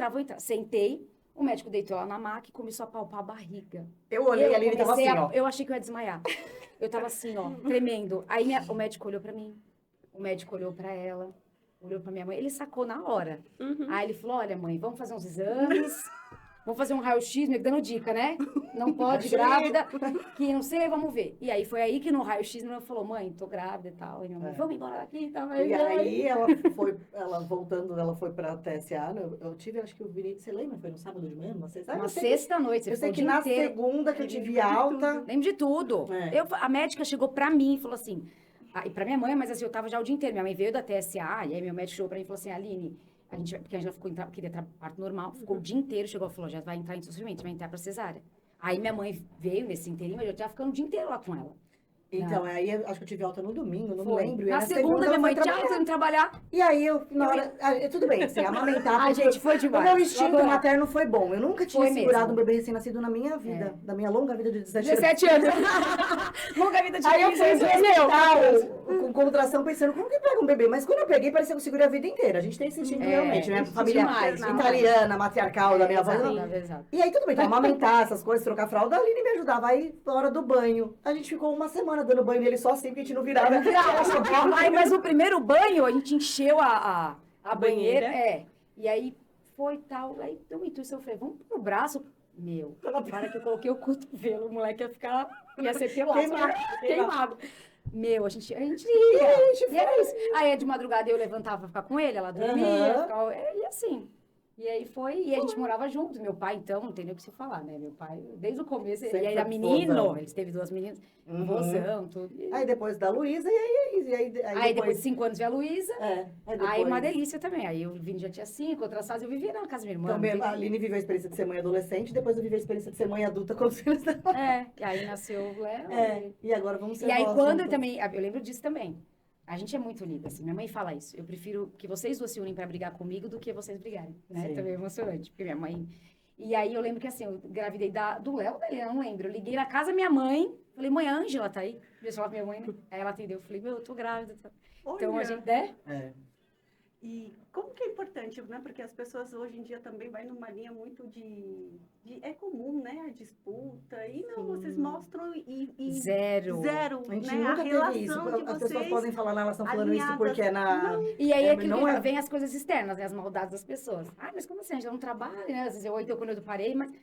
vou entrar. Sentei, o médico deitou ela na maca e começou a palpar a barriga. Eu olhei ali e tava assim, ó. Eu achei que eu ia desmaiar. Eu tava assim, ó, tremendo. Aí o médico olhou pra mim, o médico olhou pra ela, olhou pra minha mãe. Ele sacou na hora. Aí ele falou, olha, mãe, vamos fazer uns exames, vamos fazer um raio-x, me dando dica, né? Não pode, grávida, que não sei, vamos ver. E aí foi aí que no raio-x minha mãe falou, mãe, tô grávida e tal. E minha mãe, vamos embora daqui e tal. E aí ela foi pra TSA, né? Eu tive, acho que o Vinícius, você lembra? Foi no sábado de manhã, uma sexta? Uma sexta-noite, você Eu sei ficou o que dia na inteiro. segunda que eu tive alta. Lembro de tudo. É. A médica chegou pra mim e falou assim, e pra minha mãe, mas assim, eu tava já o dia inteiro. Minha mãe veio da TSA, e aí meu médico chegou pra mim e falou assim, Aline, porque a gente queria parto normal, ficou o dia inteiro, chegou e falou, já vai entrar em sofrimento, vai entrar pra cesárea. Aí minha mãe veio nesse inteirinho, mas eu já ficando o dia inteiro lá com ela. Então, aí eu acho que eu tive alta no domingo, não Foi. lembro. E Na aí segunda, minha ela mãe, foi tchau, tô indo trabalhar. E aí, na hora... tudo bem, assim, amamentar... Ai, gente, foi demais. O meu Eu instinto adorava. materno foi bom. Eu nunca tinha Foi segurado mesmo. um bebê recém-nascido na minha vida. Da minha longa vida de 17 anos. 17 anos. Longa vida de Aí eu 15 fui anos. experimentar com com contração pensando, como que pega um bebê? Mas quando eu peguei, parecia que eu segurei a vida inteira. A gente tem esse instinto realmente, né? Família italiana, matriarcal da minha avó. Exato. E aí tudo bem, então amamentar essas coisas, trocar fralda, a Aline me ajudava. Aí, na hora do banho, a gente ficou uma semana dando banho nele só assim, porque a gente não virava. Ai, mas o primeiro banho, a gente encheu a banheira. Banheira. E aí foi tal. Aí deu uma intuição, eu falei, vamos pro braço. Meu, na hora que eu coloquei o cotovelo, o moleque ia ser pelado. Queimado. Meu, a gente ia. E era isso. Aí de madrugada eu levantava pra ficar com ele, ela dormia, ficava, e assim. E aí e a gente morava juntos. Meu pai, então, não tem nem o que se falar, né? Meu pai, desde o começo, ele era menino, ele teve 2 meninas, vozão, tudo. Aí depois da Luísa, Aí depois de 5 anos veio a Luísa. Aí uma depois... delícia também. Aí o Vini já tinha 5, outras fases, eu vivia na casa da minha irmã. Então, a Aline viveu a experiência de ser mãe adolescente, depois eu vivi a experiência de ser mãe adulta com os filhos dela. E aí nasceu o Léo. E agora vamos ser E aí nós quando juntas. eu lembro disso também. A gente é muito unida, assim. Minha mãe fala isso. Eu prefiro que vocês duas se unem pra brigar comigo do que vocês brigarem, né? Sim. Também é emocionante, porque minha mãe... E aí eu lembro que, assim, eu engravidei do Léo, eu não lembro. Eu liguei na casa da minha mãe, falei, mãe, a Ângela tá aí? Deixa eu falar pra minha mãe, né? Aí ela atendeu, eu falei, meu, eu tô grávida. Então a gente, né? E como que é importante, né? Porque as pessoas hoje em dia também vai numa linha muito é comum, né? A disputa. E não, vocês mostram Zero. A gente né? nunca A teve relação isso. de As pessoas vocês podem falar, elas estão falando isso alinhadas. porque é na... E aí não é... vem as coisas externas, né? As maldades das pessoas. Ah, mas como assim? A gente não trabalha, né? Às vezes então quando eu parei, mas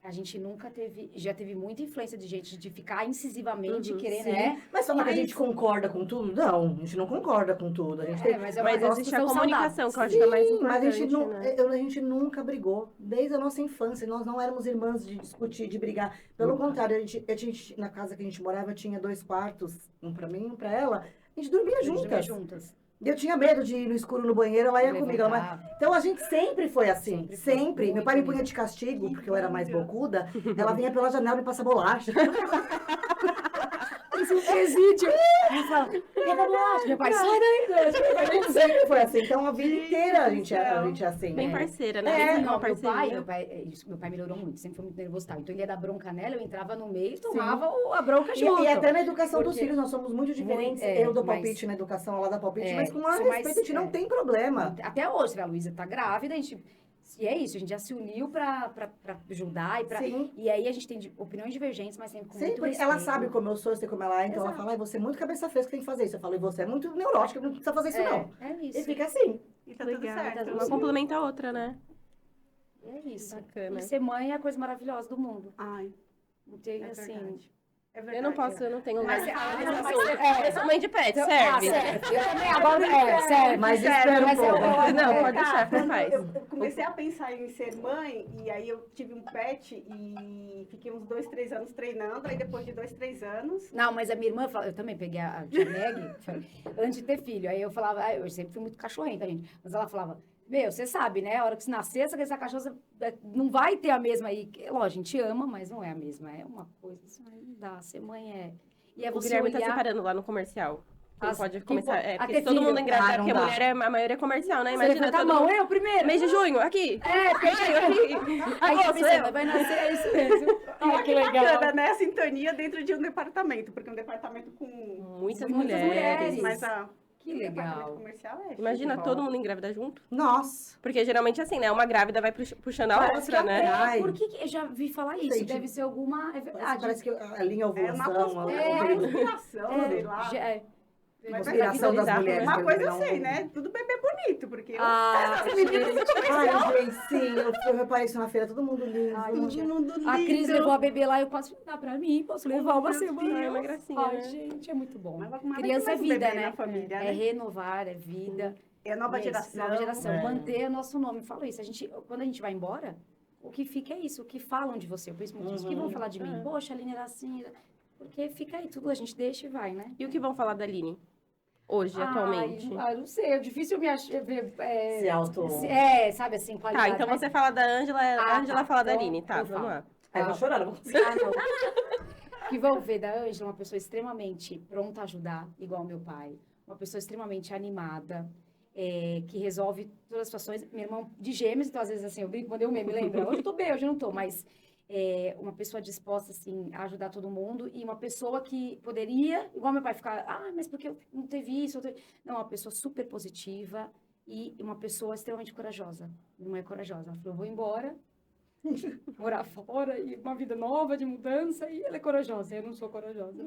a gente nunca teve, já teve muita influência de gente de ficar incisivamente querendo, Sim. né? Mas fala que a gente concorda com tudo? Não, a gente não concorda com tudo. A gente tem... mas Mas existe a comunicação, que eu acho que é mais importante, mas né? a gente nunca brigou. Desde a nossa infância, nós não éramos irmãs de discutir, de brigar. Pelo contrário, a gente, na casa que a gente morava, tinha 2 quartos, um pra mim, um pra ela. A gente dormia juntas. E eu tinha medo de ir no escuro no banheiro, ela ia comigo. Então a gente sempre foi assim, sempre. Meu pai me punha de castigo, porque eu era mais bocuda. Ela vinha pela janela e me passa bolacha. Isso é um presídio. Aí fala, pega bolacha. Meu pai, sai daí. A gente sempre foi assim. Então a vida inteira a gente é assim. Bem parceira, né? Não, meu pai melhorou muito, sempre foi muito nervoso. Então ele ia dar bronca nela, eu entrava no meio e tomava a bronca junto. E até na educação dos filhos, nós somos muito diferentes. Eu dou palpite na educação, ela dá palpite, mas com respeito, a gente não tem problema. Até hoje, a Luísa tá grávida, a gente... E é isso, a gente já se uniu pra ajudar e aí a gente tem opiniões divergentes, mas sempre com muito respeito. Ela sabe como eu sou, eu sei como ela é, então ela fala, você é muito cabeça fresca, tem que fazer isso. Eu falo, e você é muito neurótica, não precisa fazer isso não. É isso. E fica assim. E tá tudo certo. Uma complementa a outra, né? É isso. Bacana. E ser mãe é a coisa maravilhosa do mundo. Ai, Tem, é assim... verdade. É verdade. Eu não posso, eu não tenho lugar. Mas Eu sou mãe de pet, serve. Eu também agora serve. Mas espera um pouco. Não, pode deixar, faz. Eu comecei a pensar em ser mãe, e aí eu tive um pet e fiquei uns 2, 3 anos treinando, aí depois de 2, 3 anos... Não, mas a minha irmã, eu também peguei a tia Meg, antes de ter filho, aí eu falava, eu sempre fui muito cachorrenta, gente, mas ela falava, meu, você sabe, né, a hora que se nascer, essa cachorra não vai ter a mesma aí, lógico, a gente ama, mas não é a mesma, é uma coisa, assim, não dá, ser mãe é... E é O você Guilherme olhar... tá separando lá no comercial. Quem pode começar. porque todo mundo engravida, porque não a dá. mulher, a maioria é comercial, né? Você Imagina levanta a todo mão, mundo. eu primeiro. Mês de junho, aqui. Aí Agosto, pensando, vai nascer, é isso mesmo. Ah, que bacana, né? A sintonia dentro de um departamento, porque um departamento com Muitas mulheres. mulheres. mas Que departamento legal. comercial é Imagina chique. todo mundo engravida junto. Nossa. Porque geralmente assim, né? Uma grávida vai puxando a Parece outra, que né? Ai. Por que eu já vi falar isso? Gente, Deve ser alguma... É verdade. Parece que a linha É uma ovulação, conspiração, sei lá. a conspiração das bizarro, mulheres. Uma pra coisa eu virar sei, né? Tudo bebê bonito, porque Ai, Ai, gente, sim, eu reparei isso na feira, todo mundo lindo. Ai, todo gente, mundo lindo. a Cris levou a bebê lá, eu posso dar pra mim, posso levar uma Meu semana. Deus. É uma gracinha, Ai, né? gente, é muito bom. Mas como é que Criança vai é com vida, bebê né? na família, É né? renovar, é vida. É a nova Isso, geração. Nova geração. É. Manter nosso nome. Eu falo isso. Quando a gente vai embora, o que fica é isso. O que falam de você. Eu penso muito isso. O que vão falar de mim? Poxa, a Aline era assim. Porque fica aí tudo, a gente deixa e vai, né? E o que vão falar da Aline? Hoje, atualmente. Ai, não sei. É difícil me achar... Se auto... sabe assim, Tá, qualidade. então mas- você fala da Ângela, a Ângela fala da então Aline. Tá, eu vamos falo. lá. Ai, eu vou chorar, não vou Que vão ver da Ângela uma pessoa extremamente pronta a ajudar, igual meu pai. Uma pessoa extremamente animada, que resolve todas as situações. Meu irmão de gêmeos, então às vezes assim, eu brinco, mandei um meme, lembra? Hoje eu tô bem, hoje eu não tô, mas uma pessoa disposta, assim, a ajudar todo mundo e uma pessoa que poderia, igual meu pai, ficar, mas porque não teve isso? Não, uma pessoa super positiva e uma pessoa extremamente corajosa. Não é corajosa. Ela falou, vou embora, morar fora e uma vida nova de mudança e ela é corajosa. Eu não sou corajosa.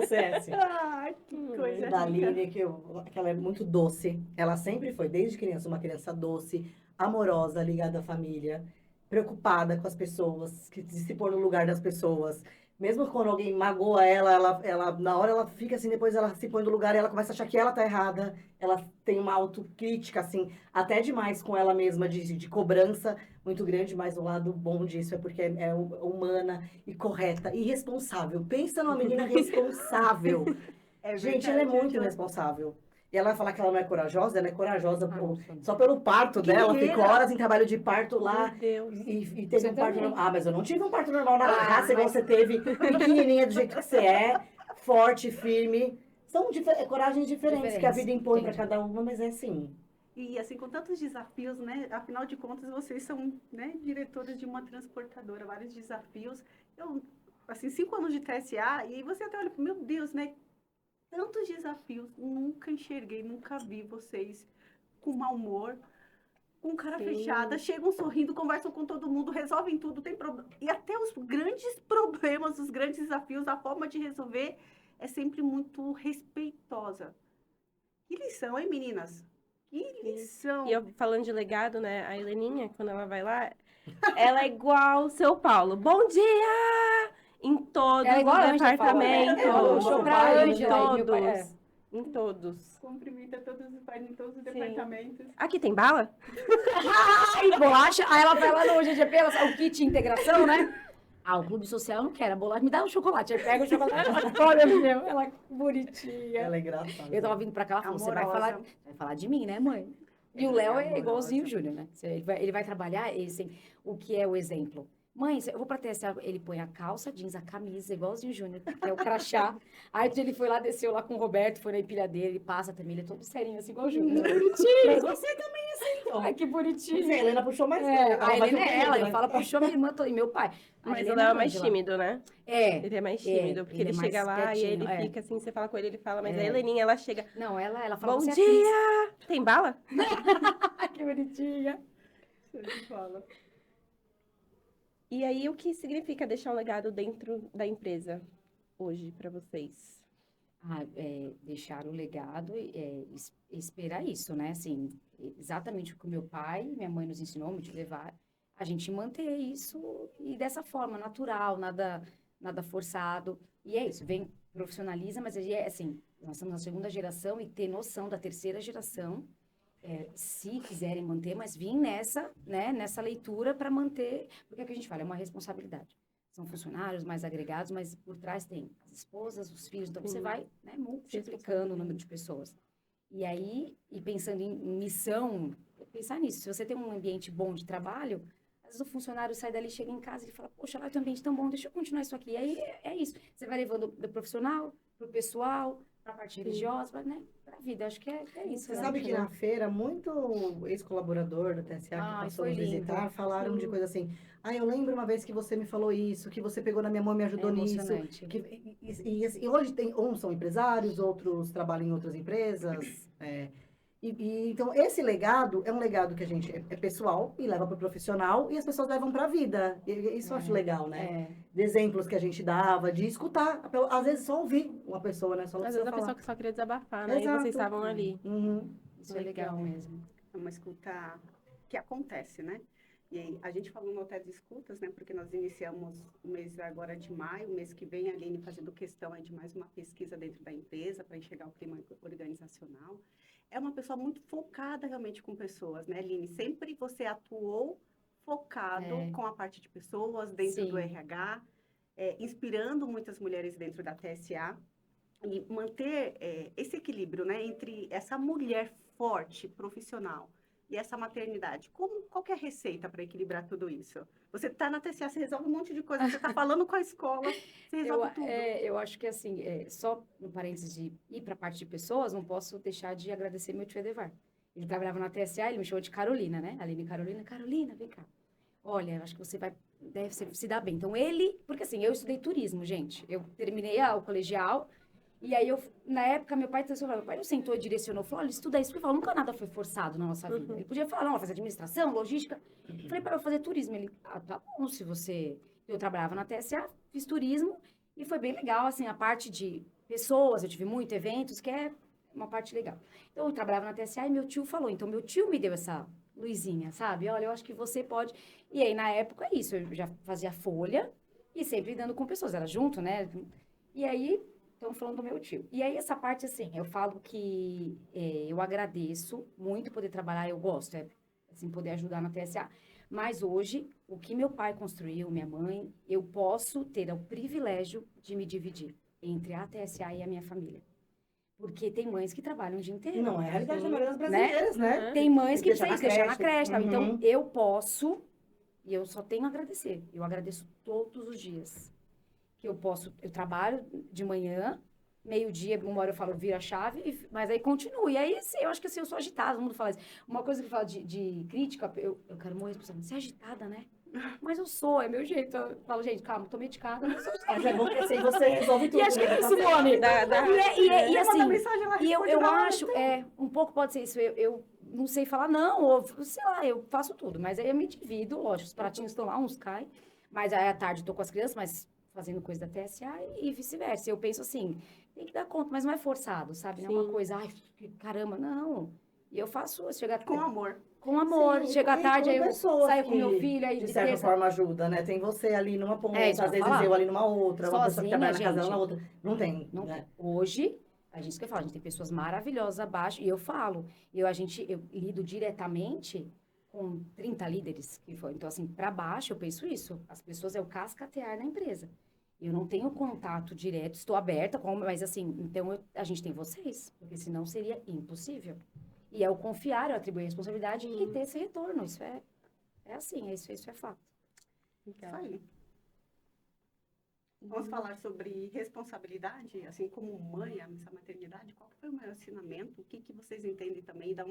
Você é assim. Ai, que coisa Da linda. Aline, que ela é muito doce. Ela sempre foi, desde criança, uma criança doce, amorosa, ligada à família, preocupada com as pessoas, que de se pôr no lugar das pessoas. Mesmo quando alguém magoa ela, na hora ela fica assim, depois ela se põe no lugar e ela começa a achar que ela tá errada. Ela tem uma autocrítica, assim, até demais com ela mesma, de cobrança muito grande, mas o lado bom disso é porque é humana e correta e responsável. Pensa numa menina responsável. É Gente, ela é verdade, muito ela- responsável. E ela vai falar que ela não é corajosa, ela é corajosa não sou. só pelo parto dela. Guerreira. Ficou horas em trabalho de parto lá Meu Deus. e teve Você um parto também. normal. Mas eu não tive um parto normal na raça, igual mas- você teve, pequenininha do jeito que você é, forte, firme. São coragens diferentes que a vida impõe para Entendi. cada uma, mas é assim. E assim, com tantos desafios, né? Afinal de contas, vocês são, né, diretoras de uma transportadora, vários desafios. Eu, assim, 5 anos de TSA, e aí você até olha, meu Deus, né? Tantos desafios, nunca enxerguei, nunca vi vocês com mau humor, com cara Sim. fechada, chegam sorrindo, conversam com todo mundo, resolvem tudo, tem problema. E até os grandes problemas, os grandes desafios, a forma de resolver é sempre muito respeitosa. Que lição, hein, meninas? Que lição! E eu falando de legado, né? A Heleninha, quando ela vai lá, ela é igual o seu Paulo. Bom dia! Em todos Ela é igual os a Ângela fala, né? departamentos. Ela puxou pra Pai, Em Ângela e meu pai. todos. Em todos. Cumprimenta todos os pais em todos os Sim. departamentos. Aqui tem bala? Ai, bolacha. Aí ela vai lá no GGP, o kit integração, né? O clube social eu não quero. A bolacha, me dá um chocolate. Aí pega o chocolate. Olha, meu, ela é bonitinha. Ela é engraçada. Eu tava vindo pra cá, ela falou, você Amorosa. vai falar de mim, né, mãe? E o Léo é igualzinho o Júnior, né? Ele vai trabalhar, assim, o que é o exemplo? Mãe, eu vou pra TSA, ele põe a calça, jeans, a camisa, igualzinho o Júnior, que é o crachá. Aí ele foi lá, desceu lá com o Roberto, foi na empilhadeira, ele passa também, ele é todo serinho, assim, igual o Júnior. Bonitinho! Você também é assim, então. Ai, que bonitinho. A Helena puxou mais. A vai Helena ter é ela, né? eu falo, puxou minha irmã e meu pai. A Mas o Helena Léo é mais Ângela. tímido, né? É. Ele é mais tímido, porque ele ele é chega mais lá e ele quietinho, fica assim, você fala com ele fala, mas É. a Heleninha, ela chega, Não, ela fala, bom você é dia! Tem bala? Ai, que bonitinha. Fala. E aí, o que significa deixar um legado dentro da empresa hoje pra vocês? Deixar o legado, esperar isso, né? Assim, exatamente o que o meu pai e minha mãe nos ensinou, me levar, a gente manter isso e dessa forma, natural, nada forçado. E é isso, vem, profissionaliza, mas é assim, nós estamos na segunda geração e ter noção da terceira geração, se quiserem manter, mas vir nessa, né, nessa leitura para manter, porque é o que a gente fala, é uma responsabilidade. São funcionários mais agregados, mas por trás tem as esposas, os filhos, então você vai, né, multiplicando o número de pessoas. E aí, e pensando em missão, pensar nisso, se você tem um ambiente bom de trabalho, às vezes o funcionário sai dali, chega em casa e fala, poxa, lá tem um ambiente tão bom, deixa eu continuar isso aqui. E aí é isso, você vai levando do profissional pro pessoal, pra parte religiosa, né, pra vida, acho que é isso. Você né? sabe que na feira, muito ex-colaborador da TSA que Ai, passou foi nos lindo. visitar, falaram de Sim. coisa assim, eu lembro uma vez que você me falou isso, que você pegou na minha mão e me ajudou nisso. Emocionante. E hoje tem, uns são empresários, outros trabalham em outras empresas. Então, esse legado é um legado que a gente é pessoal e leva para o profissional e as pessoas levam para a vida. E isso eu acho legal, né? De exemplos que a gente dava, de escutar, às vezes só ouvir uma pessoa, né? Só não Às precisa vezes a falar. pessoa que só queria desabafar, né? E Exato. vocês estavam ali. Uhum. Isso é legal mesmo. É uma escuta que acontece, né? E aí, a gente falou no Hotel de Escutas, né? Porque nós iniciamos o mês agora de maio, o mês que vem a Aline fazendo questão de mais uma pesquisa dentro da empresa para enxergar o clima organizacional. É uma pessoa muito focada realmente com pessoas, né, Aline? Sempre você atuou focado com a parte de pessoas dentro do RH, inspirando muitas mulheres dentro da TSA e manter esse equilíbrio, né, entre essa mulher forte, profissional, e essa maternidade. Qual que é a receita para equilibrar tudo isso? Você está na TCA, você resolve um monte de coisa, você está falando com a escola, você resolve tudo. Eu acho que, assim, só no parênteses de ir para a parte de pessoas, não posso deixar de agradecer meu tio Edevar. Ele trabalhava na TSA, ele me chamou de Carolina, né? Aline Carolina, Carolina, vem cá. Olha, eu acho que você vai deve se dar bem. Então, porque assim, eu estudei turismo, gente. Eu terminei o colegial, e aí na época, meu pai não sentou e direcionou, falou, olha, estuda isso, porque falou, nunca nada foi forçado na nossa vida. Ele podia falar, não, fazer administração, logística. Eu falei, para eu fazer turismo. Ele, tá bom, se você... Eu trabalhava na TSA, fiz turismo, e foi bem legal, assim, a parte de pessoas, eu tive muitos eventos, que é uma parte legal. Então, eu trabalhava na TSA e meu tio falou. Então, meu tio me deu essa luzinha, sabe? Olha, eu acho que você pode... E aí, na época, é isso. Eu já fazia folha e sempre lidando com pessoas. Era junto, né? E aí, estamos falando do meu tio. E aí, essa parte, assim, eu falo que eu agradeço muito poder trabalhar. Eu gosto, assim, poder ajudar na TSA. Mas hoje, o que meu pai construiu, minha mãe, eu posso ter o privilégio de me dividir entre a TSA e a minha família. Porque tem mães que trabalham o dia inteiro. Não é a realidade da maioria das brasileiras, né? Tem mães que Tem que deixar na creche. Tal. Uhum. Então, eu posso, e eu só tenho a agradecer. Eu agradeço todos os dias. Que eu trabalho de manhã, meio-dia, uma hora eu falo, vira a chave, mas aí continuo. E aí, assim, eu acho que assim, eu sou agitada, todo mundo fala isso. Uma coisa que eu falo de crítica, eu quero morrer, você é agitada, né? Mas eu sou, é meu jeito. Eu falo, gente, calma, tô medicada, mas eu sou Mas é bom que assim você resolve tudo. E acho que é né? isso, Simone. E assim, mensagem, ela e eu responde na hora, acho, um pouco pode ser isso, eu não sei falar não, ou sei lá, eu faço tudo, mas aí eu me divido, lógico, os pratinhos estão lá, uns caem, mas aí à tarde eu tô com as crianças, mas fazendo coisa da TSA e vice-versa. Eu penso assim, tem que dar conta, mas não é forçado, sabe? Não é uma Sim. coisa, ai, caramba, não. E eu faço, chegar Com amor. com amor, Sim, chega à e tarde, com aí eu pessoas saio com que, meu filho, aí de de certa terça... forma ajuda, né? Tem você ali numa ponta, É, isso que às eu ia vezes falar. eu ali numa outra, uma pessoa que Sozinha, trabalha na casa dela gente. na outra. Não tem, Não né? tem. Hoje, a gente que eu falo, a gente tem pessoas maravilhosas abaixo, e eu falo, eu lido diretamente com 30 líderes que foi. Então, assim, para baixo, eu penso isso. As pessoas é o cascatear na empresa. Eu não tenho contato direto, estou aberta, mas assim, então a gente tem vocês, porque senão seria impossível. E é o confiar, eu atribuir a responsabilidade e ter esse retorno. Isso é assim, isso é fato. Isso aí. Vamos falar sobre responsabilidade, assim como mãe, essa maternidade. Qual foi o maior ensinamento? O que vocês entendem também? Dá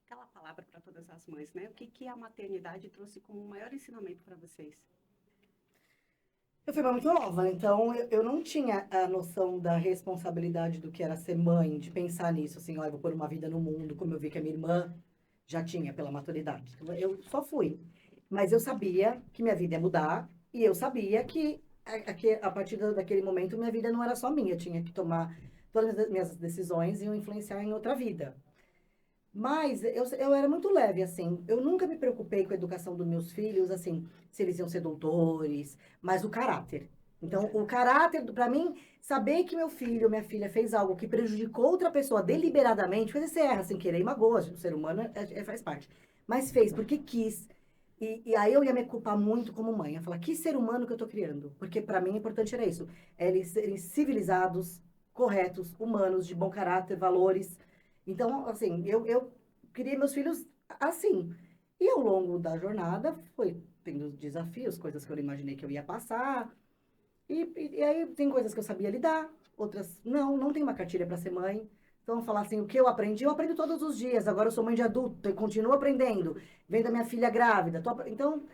aquela palavra para todas as mães, né? O que a maternidade trouxe como o maior ensinamento para vocês? Eu fui muito nova, então eu não tinha a noção da responsabilidade do que era ser mãe, de pensar nisso, assim, ó, eu vou pôr uma vida no mundo, como eu vi que a minha irmã já tinha pela maturidade. Então, eu só fui. Mas eu sabia que minha vida ia mudar e eu sabia que a partir daquele momento minha vida não era só minha, eu tinha que tomar todas as minhas decisões e iam influenciar em outra vida. Mas eu era muito leve, assim. Eu nunca me preocupei com a educação dos meus filhos, assim, se eles iam ser doutores, mas o caráter. Então, o caráter, para mim, saber que meu filho, minha filha fez algo que prejudicou outra pessoa deliberadamente, porque você erra sem querer e magoa, o ser humano faz parte. Mas fez porque quis. E aí eu ia me culpar muito como mãe. Eu ia falar, que ser humano que eu tô criando? Porque para mim o importante era isso. Eles serem civilizados, corretos, humanos, de bom caráter, valores. Então, assim, eu criei meus filhos assim. E ao longo da jornada foi tendo desafios, coisas que eu não imaginei que eu ia passar. E aí tem coisas que eu sabia lidar, outras não tenho uma cartilha para ser mãe. Então, falar assim, o que eu aprendo todos os dias. Agora eu sou mãe de adulto e continuo aprendendo. Vendo a minha filha grávida. Então,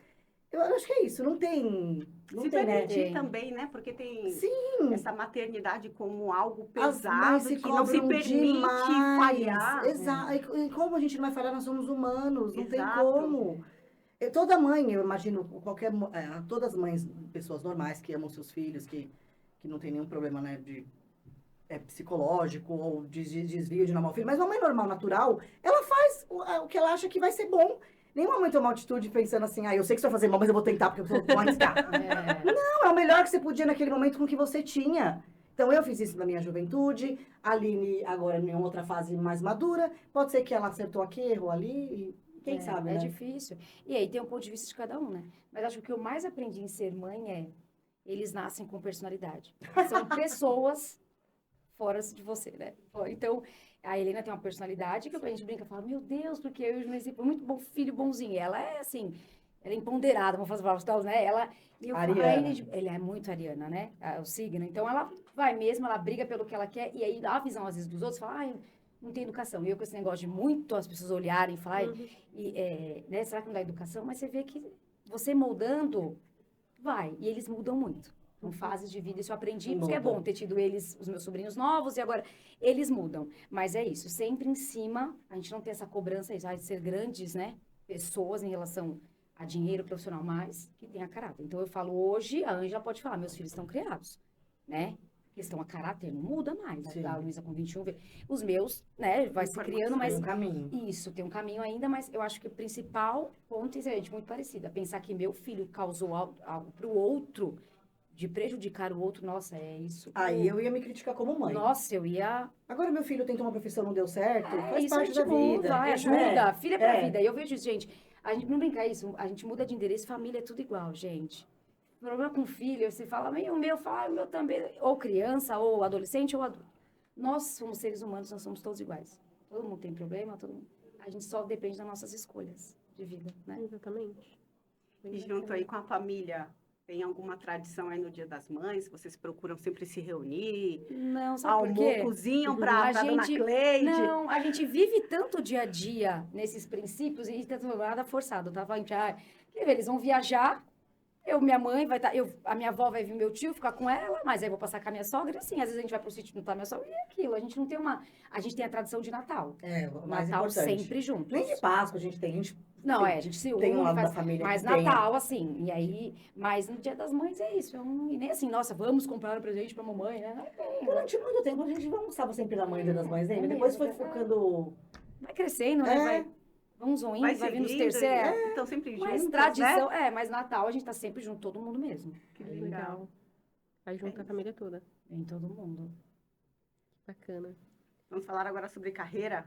eu acho que é isso. Não tem, Se né? permitir também, né? Porque tem essa maternidade como algo As mães pesado, se que não se cobram permite demais. falhar. Exato. E como a gente não vai falhar? Nós somos humanos. Não tem Exato. como. Toda mãe, eu imagino, todas as mães, pessoas normais que amam seus filhos, que não tem nenhum problema, né, de psicológico ou de desvio de normal filho, mas uma mãe normal, natural, ela faz o que ela acha que vai ser bom. Nenhuma mãe toma uma atitude pensando assim, eu sei que isso vai fazer mal, mas eu vou tentar porque eu vou arriscar. Não, é o melhor que você podia naquele momento com o que você tinha. Então, eu fiz isso na minha juventude, a Aline agora em outra fase mais madura, pode ser que ela acertou aqui, errou ali, quem sabe, né? É difícil. E aí tem um ponto de vista de cada um, né? Mas acho que o que eu mais aprendi em ser mãe eles nascem com personalidade. São pessoas fora de você, né? Então, a Helena tem uma personalidade que a gente brinca e fala, meu Deus, porque eu e o Julizinho foi muito bom filho, bonzinho. Ela é assim, ela é empoderada, vamos fazer palavras, né? Ela é muito ariana, né? O signo. Então, ela vai mesmo, ela briga pelo que ela quer, e aí dá a visão, às vezes, dos outros, fala, não tem educação. E eu com esse negócio de muito as pessoas olharem e falar, né, será que não dá educação? Mas você vê que você moldando, vai. E eles mudam muito. São fases de vida, isso eu aprendi, porque é Mudam. bom ter tido eles, os meus sobrinhos novos, e agora eles mudam. Mas é isso, sempre em cima, a gente não tem essa cobrança de ser grandes, né? Pessoas em relação a dinheiro profissional, mas que tenha caráter. Então eu falo, hoje, a Ângela pode falar, meus filhos estão criados, né? Questão a caráter não muda mais. Sim. A Luísa com 21, os meus, né? Vai se criando, mas Tem um caminho. isso, tem um caminho ainda, mas eu acho que o principal ponto é a gente muito parecida. Pensar que meu filho causou algo para o outro, de prejudicar o outro, nossa, é isso. Aí eu ia me criticar como mãe. Nossa, eu ia. Agora meu filho tentou uma profissão, não deu certo, faz Isso a parte gente da vida. muda, ajuda, filho é pra é. vida. E eu vejo isso, gente. A gente não brinca isso, a gente muda de endereço, família é tudo igual, gente. O problema com filho, você fala, o meu fala, o meu também, ou criança, ou adolescente, ou adulto. Nós somos seres humanos, nós somos todos iguais. Todo mundo tem problema, todo mundo. A gente só depende das nossas escolhas de vida, né? Exatamente. E junto aí com a família, tem alguma tradição aí no Dia das Mães? Vocês procuram sempre se reunir? Não, sabe por quê? Cozinham pra Dona Cleide? Não, a gente vive tanto o dia a dia nesses princípios e tá tudo nada forçado, tá? Falando que, quer ver, eles vão viajar, minha mãe vai estar, a minha avó vai vir meu tio ficar com ela, mas aí eu vou passar com a minha sogra, assim, às vezes a gente vai pro sítio não tá minha sogra, e é aquilo, a gente não tem a gente tem a tradição de Natal. É, o mais Natal importante. sempre juntos. Nem de Páscoa a gente tem, a gente Não, a gente se une, tem um lado faz, da família mas que tem. Natal, assim, e aí, mas no Dia das Mães é isso, e nem assim, nossa, vamos comprar um presente pra mamãe, né? Não tem, Durante muito tempo a gente não almoçava sempre na mãe das mães, né? É Depois foi mesmo, focando. vai crescendo, né? É. Vai uns indo, vai vindo os seguindo, terceiros. Estão sempre juntos, Mas tradição, mas Natal a gente tá sempre junto, todo mundo mesmo. Que legal. Vai junto a família toda. Vem todo mundo. Bacana. Vamos falar agora sobre carreira?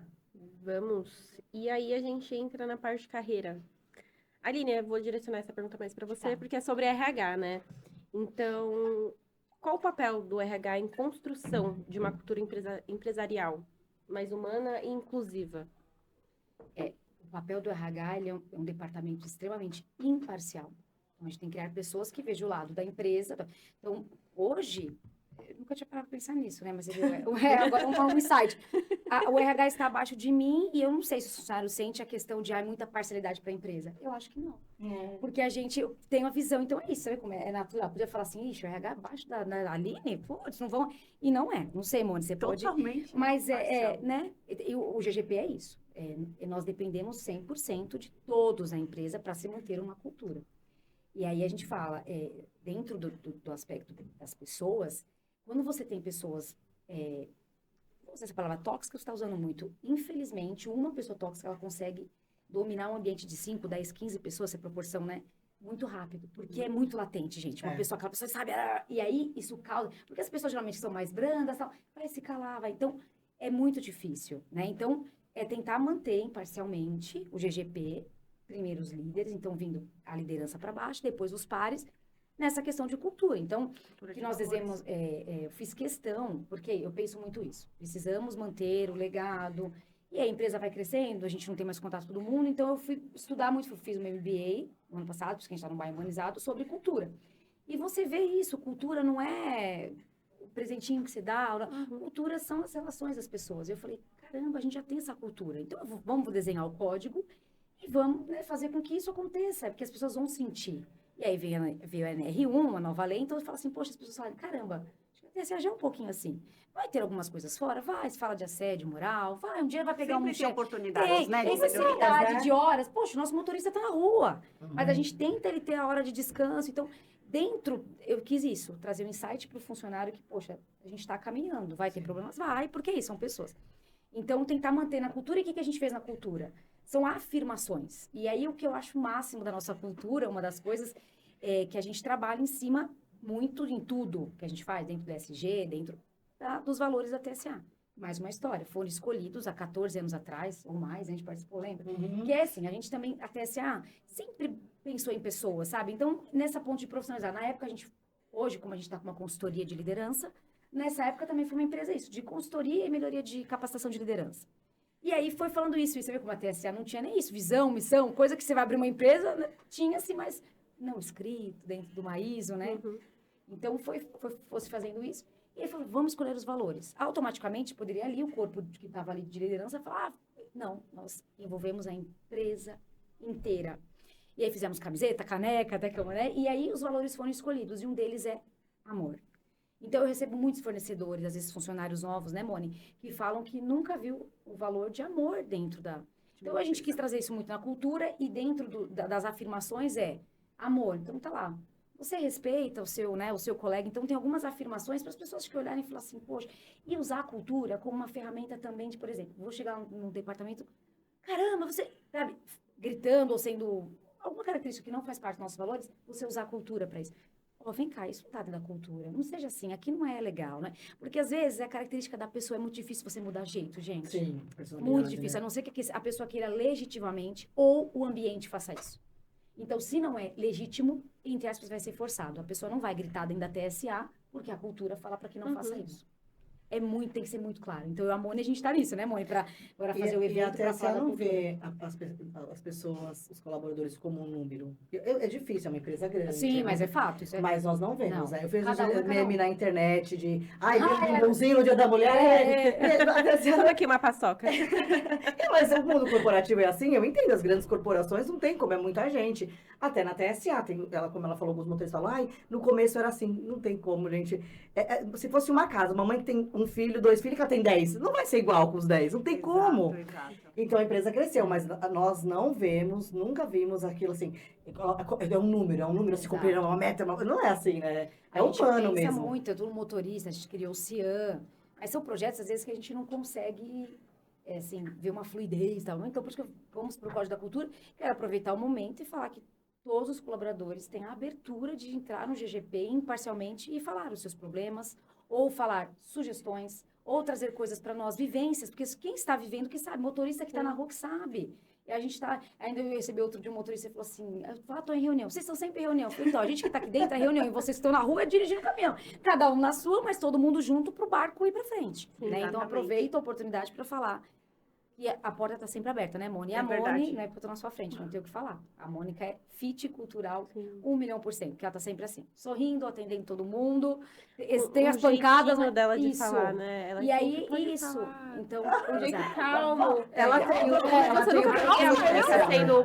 Vamos. E aí a gente entra na parte de carreira. Aline, eu vou direcionar essa pergunta mais para você, Tá. porque é sobre RH, né? Então, qual o papel do RH em construção de uma cultura empresarial mais humana e inclusiva? O papel do RH ele é um departamento extremamente imparcial. Então, a gente tem que criar pessoas que vejam o lado da empresa. Então, hoje, eu nunca tinha parado pra pensar nisso, né? Mas agora um insight. O RH está abaixo de mim e eu não sei se o funcionário sente a questão de muita parcialidade para a empresa. Eu acho que não. Porque a gente tem uma visão, então é isso, sabe como é natural. Podia falar assim, ixi, o RH abaixo da Aline, putz, não vão... E não é, não sei, Mônica, você pode... Totalmente. Mas parcial. né? E o GGP é isso. Nós dependemos 100% de todos na empresa para se manter uma cultura. E aí a gente fala, dentro do aspecto das pessoas, quando você tem pessoas, vou usar essa palavra tóxica, você está usando muito. Infelizmente, uma pessoa tóxica, ela consegue dominar um ambiente de 5, 10, 15 pessoas, essa proporção, né? Muito rápido, porque é muito latente, gente. Uma pessoa, aquela pessoa sabe, e aí isso causa... Porque as pessoas geralmente são mais brandas, tal, vai se calar, vai. Então, é muito difícil, né? Então, é tentar manter imparcialmente o GGP, primeiro os líderes, então vindo a liderança para baixo, depois os pares, nessa questão de cultura. Então, que nós dizemos, eu fiz questão, porque eu penso muito isso. Precisamos manter o legado, e a empresa vai crescendo, a gente não tem mais contato com todo mundo, então eu fui estudar muito, fiz uma MBA no ano passado, porque a gente está no bairro humanizado, sobre cultura. E você vê isso, cultura não é o presentinho que você dá, cultura são as relações das pessoas. Eu falei, caramba, a gente já tem essa cultura, então vamos desenhar o código e vamos, né, fazer com que isso aconteça, porque as pessoas vão sentir. E aí veio a NR1, a nova lei, então eu falo assim, poxa, as pessoas falam, caramba, acho que já é um pouquinho assim. Vai ter algumas coisas fora? Vai, se fala de assédio moral, vai, um dia vai pegar Sempre um tem oportunidades, né? Tem de melhoria. necessidade de horas. Poxa, o nosso motorista tá na rua, mas a gente tenta ele ter a hora de descanso. Então, eu quis isso, trazer um insight para o funcionário que, poxa, a gente está caminhando, vai ter problemas? Vai, porque é isso, são pessoas. Então, tentar manter na cultura. E o que a gente fez na cultura? São afirmações. E aí, o que eu acho o máximo da nossa cultura, uma das coisas, é que a gente trabalha em cima muito em tudo que a gente faz, dentro do SG, dentro dos valores da TSA. Mais uma história. Foram escolhidos há 14 anos atrás, ou mais, a gente participou, lembra? Que é assim, a gente também, a TSA, sempre pensou em pessoas, sabe? Então, nessa ponte de profissionalizar, na época hoje, como a gente está com uma consultoria de liderança, nessa época também foi uma empresa de consultoria e melhoria de capacitação de liderança. E aí foi falando isso, e você vê como a TSA não tinha nem isso, visão, missão, coisa que você vai abrir uma empresa, né? Tinha-se, mas não escrito, dentro de uma ISO, né? Então, fosse fazendo isso. E ele falou, vamos escolher os valores. Automaticamente, poderia ali, o corpo que estava ali de liderança, falar, não, nós envolvemos a empresa inteira. E aí fizemos camiseta, caneca, até cama, né? E aí os valores foram escolhidos, e um deles é amor. Então, eu recebo muitos fornecedores, às vezes funcionários novos, né, Moni? Que falam que nunca viu o valor de amor dentro da... Então, a gente quis trazer isso muito na cultura e dentro das afirmações é amor. Então, tá lá. Você respeita o seu colega. Então, tem algumas afirmações para as pessoas que olharem e falar assim, poxa, e usar a cultura como uma ferramenta também de, por exemplo, vou chegar num departamento, caramba, você, sabe, gritando ou sendo alguma característica que não faz parte dos nossos valores, você usar a cultura para isso. Ó, vem cá, isso não tá dentro da cultura. Não seja assim, aqui não é legal, né? Porque às vezes a característica da pessoa é muito difícil você mudar jeito, gente. Sim, Muito difícil, a não ser que a pessoa queira legitimamente ou o ambiente faça isso. Então, se não é legítimo, entre aspas, vai ser forçado. A pessoa não vai gritar dentro da TSA, porque a cultura fala para que não faça isso. Tem que ser muito claro. Então, a Moni, a gente tá nisso, né, Moni? Para fazer o evento, para falar. E a TSA não vê as pessoas, os colaboradores como um número. É difícil, é uma empresa grande. Sim, mas é fato. Isso é... Mas nós não vemos. Não. Né? Eu fiz Cada um, meme na internet de... Ai, é. bonzinho no Dia da Mulher. Olha aqui uma paçoca. Mas o mundo corporativo é assim, eu entendo. As grandes corporações não tem como, é muita gente. Até na TSA, como ela falou, alguns motoristas falam, ai, no começo era assim. Não tem como, gente. Se fosse uma casa, uma mãe que tem um filho, 2 filhos, que ela tem 10, não vai ser igual com os 10. Não tem como. Exato. Então a empresa cresceu, mas nós não vemos, nunca vimos aquilo assim. É um número, se cumprir uma meta, não é assim, né? É humano mesmo. A gente pensa muito, é do motorista, a gente criou o CIAN. Mas são projetos, às vezes, que a gente não consegue, assim, ver uma fluidez e tal. Então, por isso que vamos para o Código da Cultura. Quero aproveitar o momento e falar que todos os colaboradores têm a abertura de entrar no GGP imparcialmente e falar os seus problemas, ou falar sugestões, ou trazer coisas para nós, vivências, porque quem está vivendo que sabe, motorista que está na rua que sabe. E a gente está, ainda eu recebi outro de um motorista e falou assim, estou em reunião, vocês estão sempre em reunião. Eu falei, então, a gente que está aqui dentro é reunião, e vocês estão na rua dirigindo o caminhão. Cada um na sua, mas todo mundo junto para o barco ir para frente. Né? Então, aproveita a oportunidade para falar. E a porta está sempre aberta, né, Moni? E a Moni, não é porque eu tô na sua frente, não tenho o que falar. A Mônica é fit cultural, 1.000.000%, porque ela tá sempre assim, sorrindo, atendendo todo mundo, tem as pancadas dela de isso. falar, né? Ela e aí, isso. Falar. Então, Um jeito calmo. Ela tem ela sendo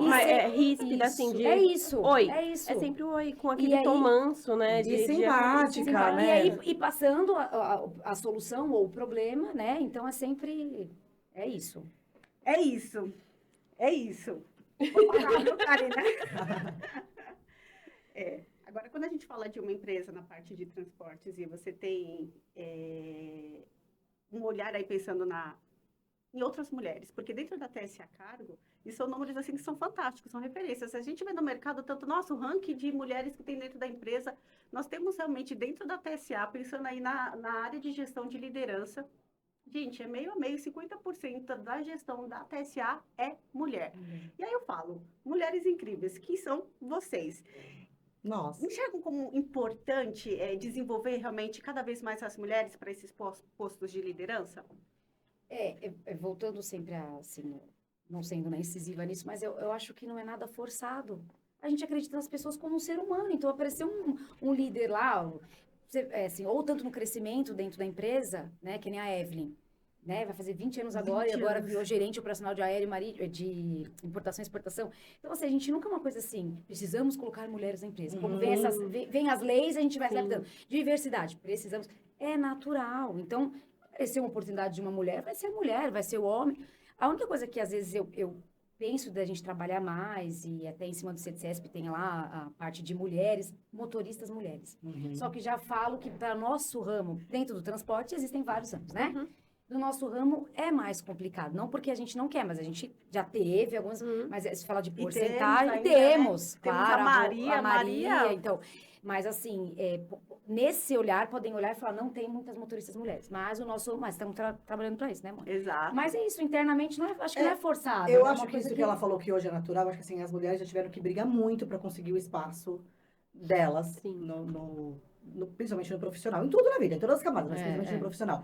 ríspida, assim, de... É isso. Oi. É isso. É sempre o oi, com aquele tom manso, né? De simpática, né? E aí, passando a solução ou o problema, né? Então, é sempre... É isso. É isso. É isso. Vou parar, viu, Karina? Agora, quando a gente fala de uma empresa na parte de transportes e você tem um olhar aí pensando em outras mulheres, porque dentro da TSA Cargo, e são números assim que são fantásticos, são referências. Se a gente vê no mercado tanto nosso ranking de mulheres que tem dentro da empresa, nós temos realmente dentro da TSA, pensando aí na área de gestão de liderança, gente, é meio a meio, 50% da gestão da TSA é mulher. E aí eu falo, mulheres incríveis, que são vocês. Nossa. Enxergam como importante desenvolver realmente cada vez mais as mulheres para esses postos de liderança? Voltando sempre a, assim, não sendo incisiva nisso, mas eu acho que não é nada forçado. A gente acredita nas pessoas como um ser humano, então apareceu um líder lá, assim, ou tanto no crescimento dentro da empresa, né, que nem a Evelyn, né, vai fazer 20 anos agora, e agora virou gerente operacional de aéreo e de importação e exportação. Então, assim, a gente nunca é uma coisa assim, precisamos colocar mulheres na empresa. Como vem as leis, a gente vai se adaptando. Diversidade, precisamos. É natural. Então, vai ser uma oportunidade de uma mulher, vai ser a mulher, vai ser o homem. A única coisa que, às vezes, eu penso da gente trabalhar mais, e até em cima do CETESP tem lá a parte de mulheres, motoristas mulheres. Só que já falo que para nosso ramo, dentro do transporte, existem vários ramos, né? Do nosso ramo é mais complicado. Não porque a gente não quer, mas a gente já teve alguns... Mas se fala de porcentagem, temos, claro. A Maria. Então, mas assim, nesse olhar, podem olhar e falar, não tem muitas motoristas mulheres. Mas estamos trabalhando para isso, né, mãe? Exato. Mas é isso, internamente, acho que não é forçado. Eu acho que isso que ela falou que hoje é natural, acho que assim, as mulheres já tiveram que brigar muito para conseguir o espaço delas, principalmente no profissional. Em tudo na vida, em todas as camadas, mas principalmente no profissional.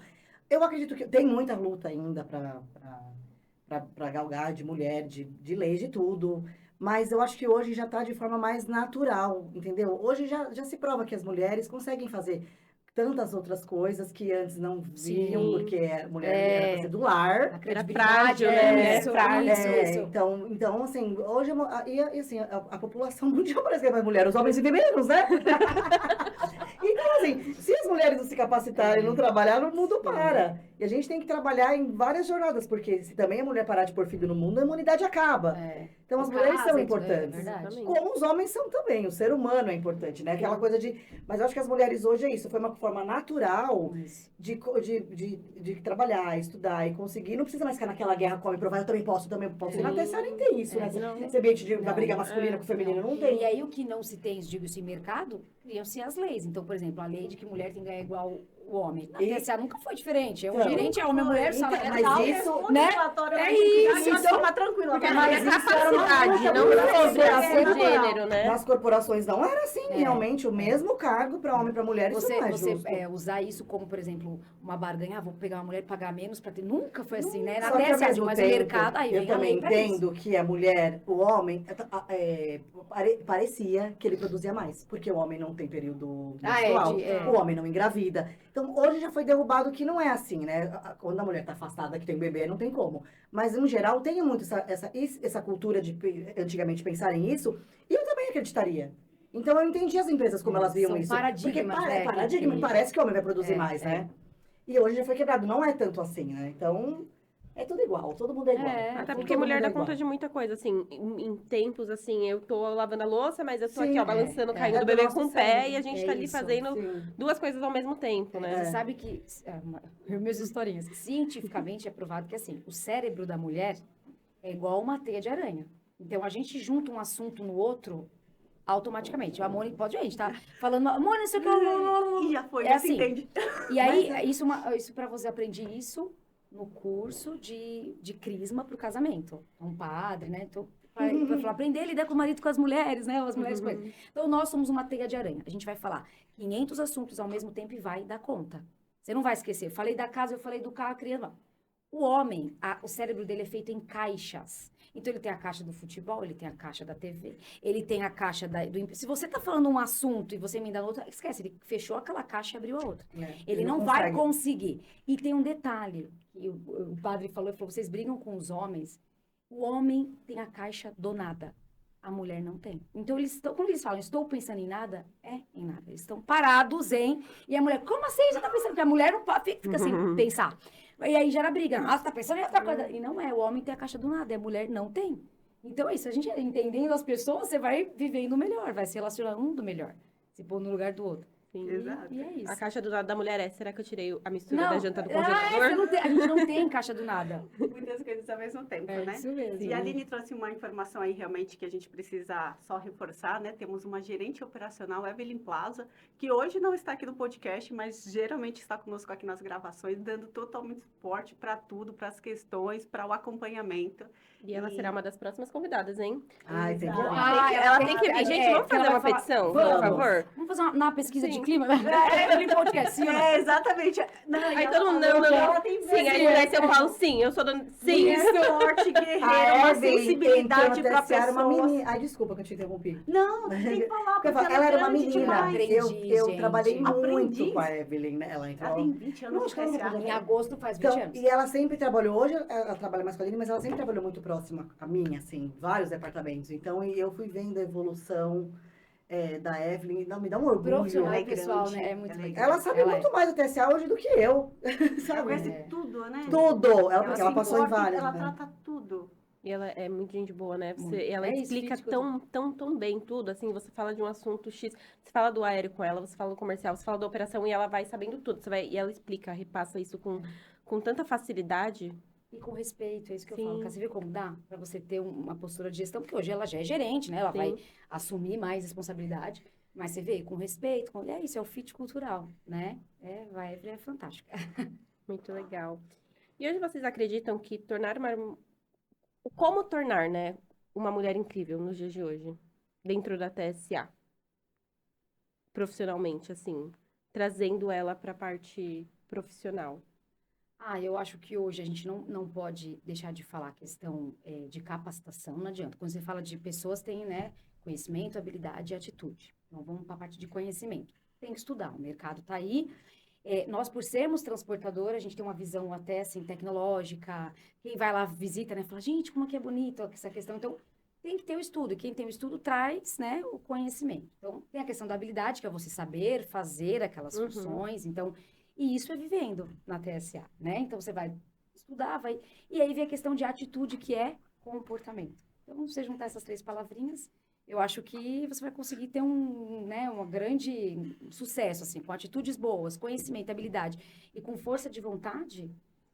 Eu acredito que tem muita luta ainda para galgar de mulher, de leis, de tudo. Mas eu acho que hoje já está de forma mais natural, entendeu? Hoje já se prova que as mulheres conseguem fazer tantas outras coisas que antes não viam, Sim. porque a mulher era pra ser do lar. A Era credibilidade, frágil, né? isso, Frágil. isso. Então, assim, hoje e assim, a população mundial parece que é mais mulher, os homens vivem menos, né? Então, assim, se as mulheres não se capacitarem, não trabalhar, o mundo para. E a gente tem que trabalhar em várias jornadas, porque se também a mulher parar de pôr filho no mundo, a imunidade acaba. É. Então, as O mulheres caso, são é importantes. verdade. Como os homens são também, o ser humano é importante, né? Aquela coisa de... Mas eu acho que as mulheres hoje é isso, foi uma forma natural Isso. de trabalhar, estudar e conseguir. Não precisa mais ficar naquela guerra, come, provar, eu também posso. E na terceira nem tem isso, né? Não. Esse ambiente da Não. briga masculina com o feminino, não E tem. aí o que não se tem, digo isso, em mercado, criam-se as leis. Então, por exemplo, a lei de que mulher tem que ganhar igual o homem. A E- TSA nunca foi diferente. É um Então, gerente, é homem, mulher, então, salário mas tal. isso- né? É isso, de uma então- forma tranquila. Porque mas mas isso era uma capacidade, luta não muito sobre grande, o gênero, né? Nas corporações não era assim, É. realmente. O mesmo cargo para homem e para mulher, isso Você, não é você justo. usar isso como, por exemplo, uma barganha, vou pegar uma mulher e pagar menos pra ter. Nunca foi assim, né? Na Só que ao TSA, mesmo mas o tempo, mercado, aí eu vem a também lei pra isso. entendo que a mulher, o homem, parecia que ele produzia mais. Porque o homem não tem período menstrual, o homem não engravida. Então, hoje já foi derrubado que não é assim, né? Quando a mulher tá afastada, que tem bebê, não tem como. Mas, no geral, tem muito essa cultura de antigamente pensar nisso. E eu também acreditaria. Então, eu entendi as empresas como elas viam São isso. paradigmas, Porque né, paradigma, que- parece que o homem vai produzir É, mais, é. né? E hoje já foi quebrado. Não é tanto assim, né? Então, é tudo igual. Todo mundo é igual. Até Todo porque mulher mundo dá é igual. conta de muita coisa, assim, em tempos, assim, eu tô lavando a louça, mas eu tô Sim, aqui, ó, balançando, caindo É do do bebê nosso com o pé, cérebro. e a gente É tá ali isso, fazendo Sim. duas coisas ao mesmo tempo, né? Você sabe que, minhas historinhas, cientificamente é provado que, assim, o cérebro da mulher é igual uma teia de aranha. Então, a gente junta um assunto no outro automaticamente. A Mônica, pode ver, a gente tá falando, Mônica, isso aqui E já foi, é já assim. se entende. E aí, isso para você, aprendi isso no curso de crisma para o casamento. Um padre, né? Então, vai falar, aprender a lidar com o marido, com as mulheres, né? As mulheres com ele. Então, nós somos uma teia de aranha. A gente vai falar 500 assuntos ao mesmo tempo e vai dar conta. Você não vai esquecer. Eu falei da casa, eu falei do carro, a criança. O homem, o cérebro dele é feito em caixas. Então, ele tem a caixa do futebol, ele tem a caixa da TV, ele tem a caixa do... Se você tá falando um assunto e você emenda outra, esquece, ele fechou aquela caixa e abriu a outra. Ele não vai conseguir. E tem um detalhe, que o padre falou, ele falou, vocês brigam com os homens, o homem tem a caixa do nada, a mulher não tem. Então, quando eles falam, estou pensando em nada, é em nada. Eles estão parados em... E a mulher, como assim você tá pensando? Porque a mulher não fica sem pensar. E aí gera briga. Nossa, tá pensando em outra coisa. E não é, o homem tem a caixa do nada, a mulher não tem. Então é isso, a gente entendendo as pessoas, você vai vivendo melhor, vai se relacionando melhor. Se pôr no lugar do outro. Sim. Exato. E é isso. A caixa do lado da mulher é, será que eu tirei a mistura da janta do congelador? você não tem, a gente não tem caixa do nada. Muitas coisas ao mesmo tempo, né? Isso mesmo. E a Aline trouxe uma informação aí realmente que a gente precisa só reforçar, né? Temos uma gerente operacional, Evelyn Plaza, que hoje não está aqui no podcast, mas geralmente está conosco aqui nas gravações, dando totalmente suporte para tudo, para as questões, para o acompanhamento. E ela será uma das próximas convidadas, hein? Ai, tem que Exato. Ela tem que vir. Gente, vamos fazer uma falar- petição, por Vamos. favor? Vamos fazer uma pesquisa Sim. de clima? Evelyn Podcast, sim. É, exatamente. Não, e Aí ela todo mundo, falou não, que não. ela tem Sim, aí vergonha. vai ser eu falo sim, eu sou dona... Sim. Mulher forte, guerreira, A uma Evelyn sensibilidade tentou para TSA, era uma pessoas. menina. Ai, desculpa que eu te interrompi. Não, tem que falar, porque Ela era uma grande menina. demais. Aprendi, Eu gente. trabalhei muito Aprendiz. com a Evelyn, né? Ela entrou. Ela tem 20 anos de Acho que ela não TSA. pode Em agosto faz 20 Então, anos. e ela sempre trabalhou, hoje ela trabalha mais com a Aline, mas ela sempre trabalhou muito próxima a mim, assim, vários departamentos. Então, e eu fui vendo a evolução da Evelyn, não, me dá um orgulho. Profissional Ela e é pessoal, grande, né? É muito ela é legal. Ela sabe muito mais do TSA hoje do que eu, Ela sabe? conhece É. tudo, né? Tudo, porque se ela passou em importa, vários. Ela né? trata tudo. E ela é muito gente boa, né? Muito. Ela É isso, explica gente, que tão bem tudo, assim, você fala de um assunto X, você fala do aéreo com ela, você fala do comercial, você fala da operação e ela vai sabendo tudo. E ela explica, repassa isso com tanta facilidade. E com respeito, é isso que eu Sim. falo. Você vê como dá pra você ter uma postura de gestão, porque hoje ela já é gerente, né? Ela Sim. vai assumir mais responsabilidade. Mas você vê, com respeito, e é isso, é o fit cultural, né? A Evelyn é fantástica. Muito legal. E hoje vocês acreditam que como tornar, né, uma mulher incrível nos dias de hoje, dentro da TSA? Profissionalmente, assim, trazendo ela para a parte profissional. Eu acho que hoje a gente não pode deixar de falar a questão de capacitação, não adianta. Quando você fala de pessoas, tem, né, conhecimento, habilidade e atitude. Então, vamos para a parte de conhecimento. tem que estudar. O mercado está aí. Nós, por sermos transportadora, a gente tem uma visão até, assim, tecnológica. Quem vai lá, visita, né? Fala, gente, como que é bonito essa questão. Então, tem que ter o estudo. E quem tem o estudo traz, né, o conhecimento. Então, tem a questão da habilidade, que é você saber fazer aquelas funções. Então, e isso é vivendo na TSA, né? Então, você vai estudar, vai... E aí vem a questão de atitude, que é comportamento. Então, você juntar essas 3 palavrinhas, eu acho que você vai conseguir ter um grande sucesso, assim, com atitudes boas, conhecimento, habilidade e com força de vontade.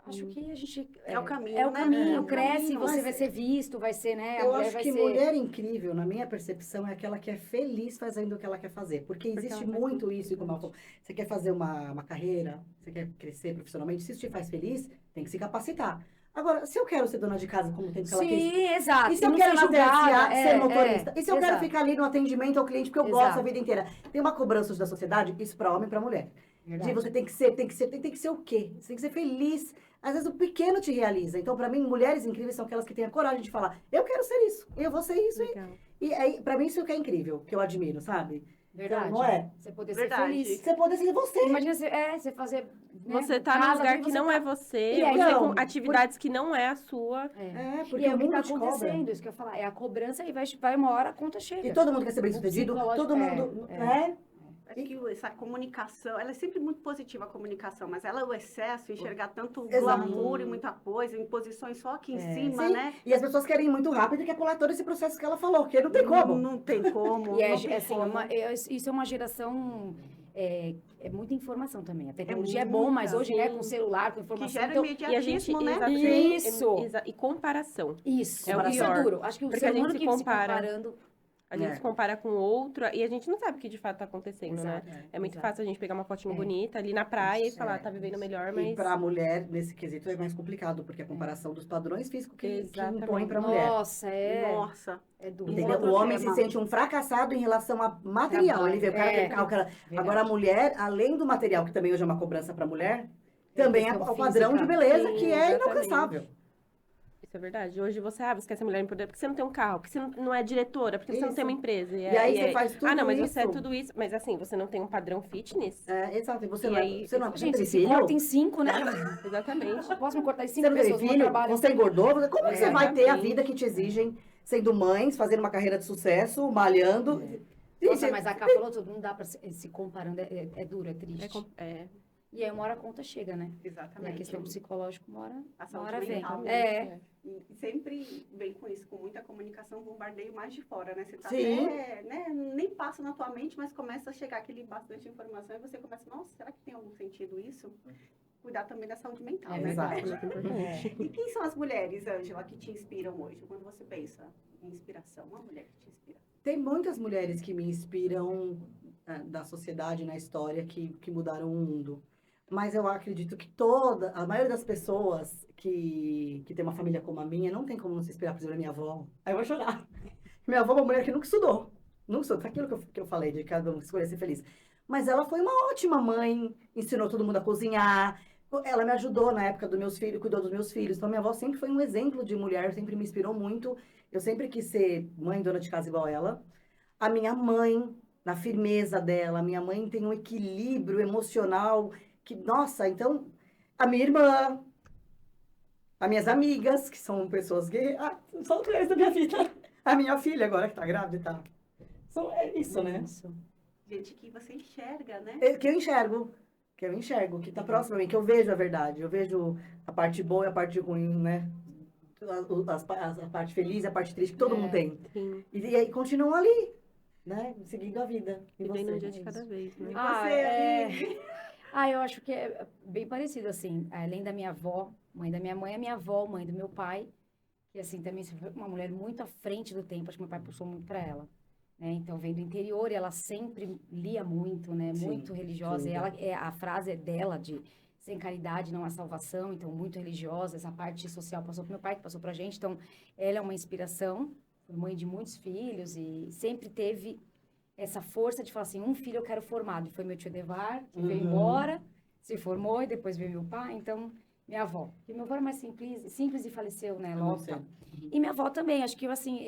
Acho que a gente... É o caminho, É o né? caminho, É o cresce, caminho, você mas- vai ser visto, vai ser, né? A Eu mulher acho vai que ser... mulher incrível, na minha percepção, é aquela que é feliz fazendo o que ela quer fazer. Porque existe ela faz muito tudo, isso, como ela falou. Você quer fazer uma carreira, você quer crescer profissionalmente, se isso te faz feliz, tem que se capacitar. Agora, se eu quero ser dona de casa como o tempo que ela quis, Sim, exato. e se eu não quero ser na TSA julgada, ser motorista? E se eu quero exato. ficar ali no atendimento ao cliente, porque eu gosto a Exato. vida inteira? Tem uma cobrança da sociedade, isso para homem e para mulher. Verdade. De você tem que ser o quê? Você tem que ser feliz. Às vezes o pequeno te realiza. Então, para mim, mulheres incríveis são aquelas que têm a coragem de falar, eu quero ser isso, eu vou ser isso. Legal. E aí, para mim, isso que é incrível, que eu admiro, sabe? Verdade. Não é? Você poder Verdade. ser feliz. Você poder ser você. Imagina você fazer... né, Você tá num casa, lugar aí que você não tá- é você, E aí, você então, com atividades que não é a sua. É, E porque é o o que mundo tá te cobra. acontecendo, isso que eu ia falar. É a cobrança e vai uma hora a conta chega. E todo mundo quer ser bem sucedido, psicológico- todo mundo, é. né? Acho que essa comunicação, ela é sempre muito positiva, a comunicação, mas ela é o excesso, enxergar tanto Exato. glamour e muita coisa, imposições só aqui em cima, Sim, né? e as pessoas querem ir muito rápido e quer pular todo esse processo que ela falou, porque não tem como. Não tem como. E não tem assim, como. isso é uma geração... É muita informação também. A tecnologia é bom, muita, mas hoje, né, sim. com celular, com Que informação... gera então, E a gente, imediatismo, né? exatamente, Isso. e comparação. isso, É o isso é pior. duro. Acho que o Porque ser a gente humano se que compara. comparando... A gente É. se compara com outro e a gente não sabe o que de fato tá acontecendo, Exato, né? É muito exato. fácil a gente pegar uma fotinho É. bonita ali na praia e Isso, falar, tá vivendo melhor, E mas... para a mulher, nesse quesito, é mais complicado, porque a comparação dos padrões físicos que Exatamente. impõem para a mulher. Nossa, Nossa. é duro. Entendeu? Outro O homem tema. se sente um fracassado em relação a material. Trabalho. Ele vê o cara tem carro, o cara... Verdade. Agora a mulher, além do material, que também hoje é uma cobrança para a mulher, também é questão o padrão de física. beleza Sim, que é exatamente. inalcançável. Isso é verdade. Hoje você quer ser mulher empoderada porque você não tem um carro, porque você não é diretora, porque você não Isso. tem uma empresa. E aí você faz tudo Ah, não, mas isso. você é tudo isso. Mas assim, você não tem um padrão fitness? É, exato. E você E não, aí- você não Gente, tem se filho? corta em 5, né? Exatamente. Posso me cortar em Você 5 não teve pessoas no filho? trabalho? Você engordou? Como que você vai ter a Exatamente. vida que te exigem sendo mães, fazendo uma carreira de sucesso, malhando? Nossa, Gente, mas a Ká falou tudo, não dá pra se comparando, é duro, é triste. É. E aí uma hora a conta chega, né? E a Exatamente. questão psicológica, uma hora, A uma saúde hora vem. mental. É, E sempre vem com isso, com muita comunicação, bombardeio mais de fora, né? Você tá Sim. até, né? Nem passa na tua mente, mas começa a chegar aquele bastante informação e você começa, nossa, será que tem algum sentido isso? Cuidar também da saúde mental, É né? Exato. Muito importante. E quem são as mulheres, Ângela, que te inspiram hoje? Quando você pensa em inspiração, uma mulher que te inspira. Tem muitas mulheres que me inspiram da sociedade, na história, que mudaram o mundo. Mas eu acredito que a maioria das pessoas que tem uma família como a minha, não tem como não se inspirar, por exemplo, na minha avó. Aí eu vou chorar. Minha avó é uma mulher que nunca estudou. Nunca estudou. Aquilo que eu falei, de cada um escolher ser feliz. Mas ela foi uma ótima mãe, ensinou todo mundo a cozinhar. Ela me ajudou na época dos meus filhos, cuidou dos meus filhos. Então, minha avó sempre foi um exemplo de mulher, sempre me inspirou muito. Eu sempre quis ser mãe, dona de casa igual ela. A minha mãe, na firmeza dela. A minha mãe tem um equilíbrio emocional que, nossa, então... A minha irmã, as minhas amigas, que são pessoas que... são três da minha vida. A minha filha agora, que tá grávida e tá... É isso, né? isso. Gente que você enxerga, né? Que eu enxergo, que tá próximo a mim, que eu vejo a verdade, eu vejo a parte boa e a parte ruim, né? A parte feliz e a parte triste que todo mundo tem. Sim. E aí continuam ali, né? Seguindo a vida. E Vivendo um você? dia de cada vez, né? Eu acho que é bem parecido, assim. Além da minha avó, mãe da minha mãe, a minha avó, mãe do meu pai, que, assim, também foi uma mulher muito à frente do tempo. Acho que meu pai puxou muito para ela. Né? Então, vem do interior e ela sempre lia muito, né? Sim, Muito religiosa. E ela, a frase é dela de sem caridade não há salvação. Então, muito religiosa. Essa parte social passou pro meu pai, que passou pra gente. Então, ela é uma inspiração. Foi mãe de muitos filhos e sempre teve essa força de falar assim, um filho eu quero formado. E foi meu tio Devar, que veio embora, se formou e depois veio meu pai. Então, minha avó. E meu avô era mais simples e faleceu, né? Logo. Não sei. E minha avó também, acho que eu, assim,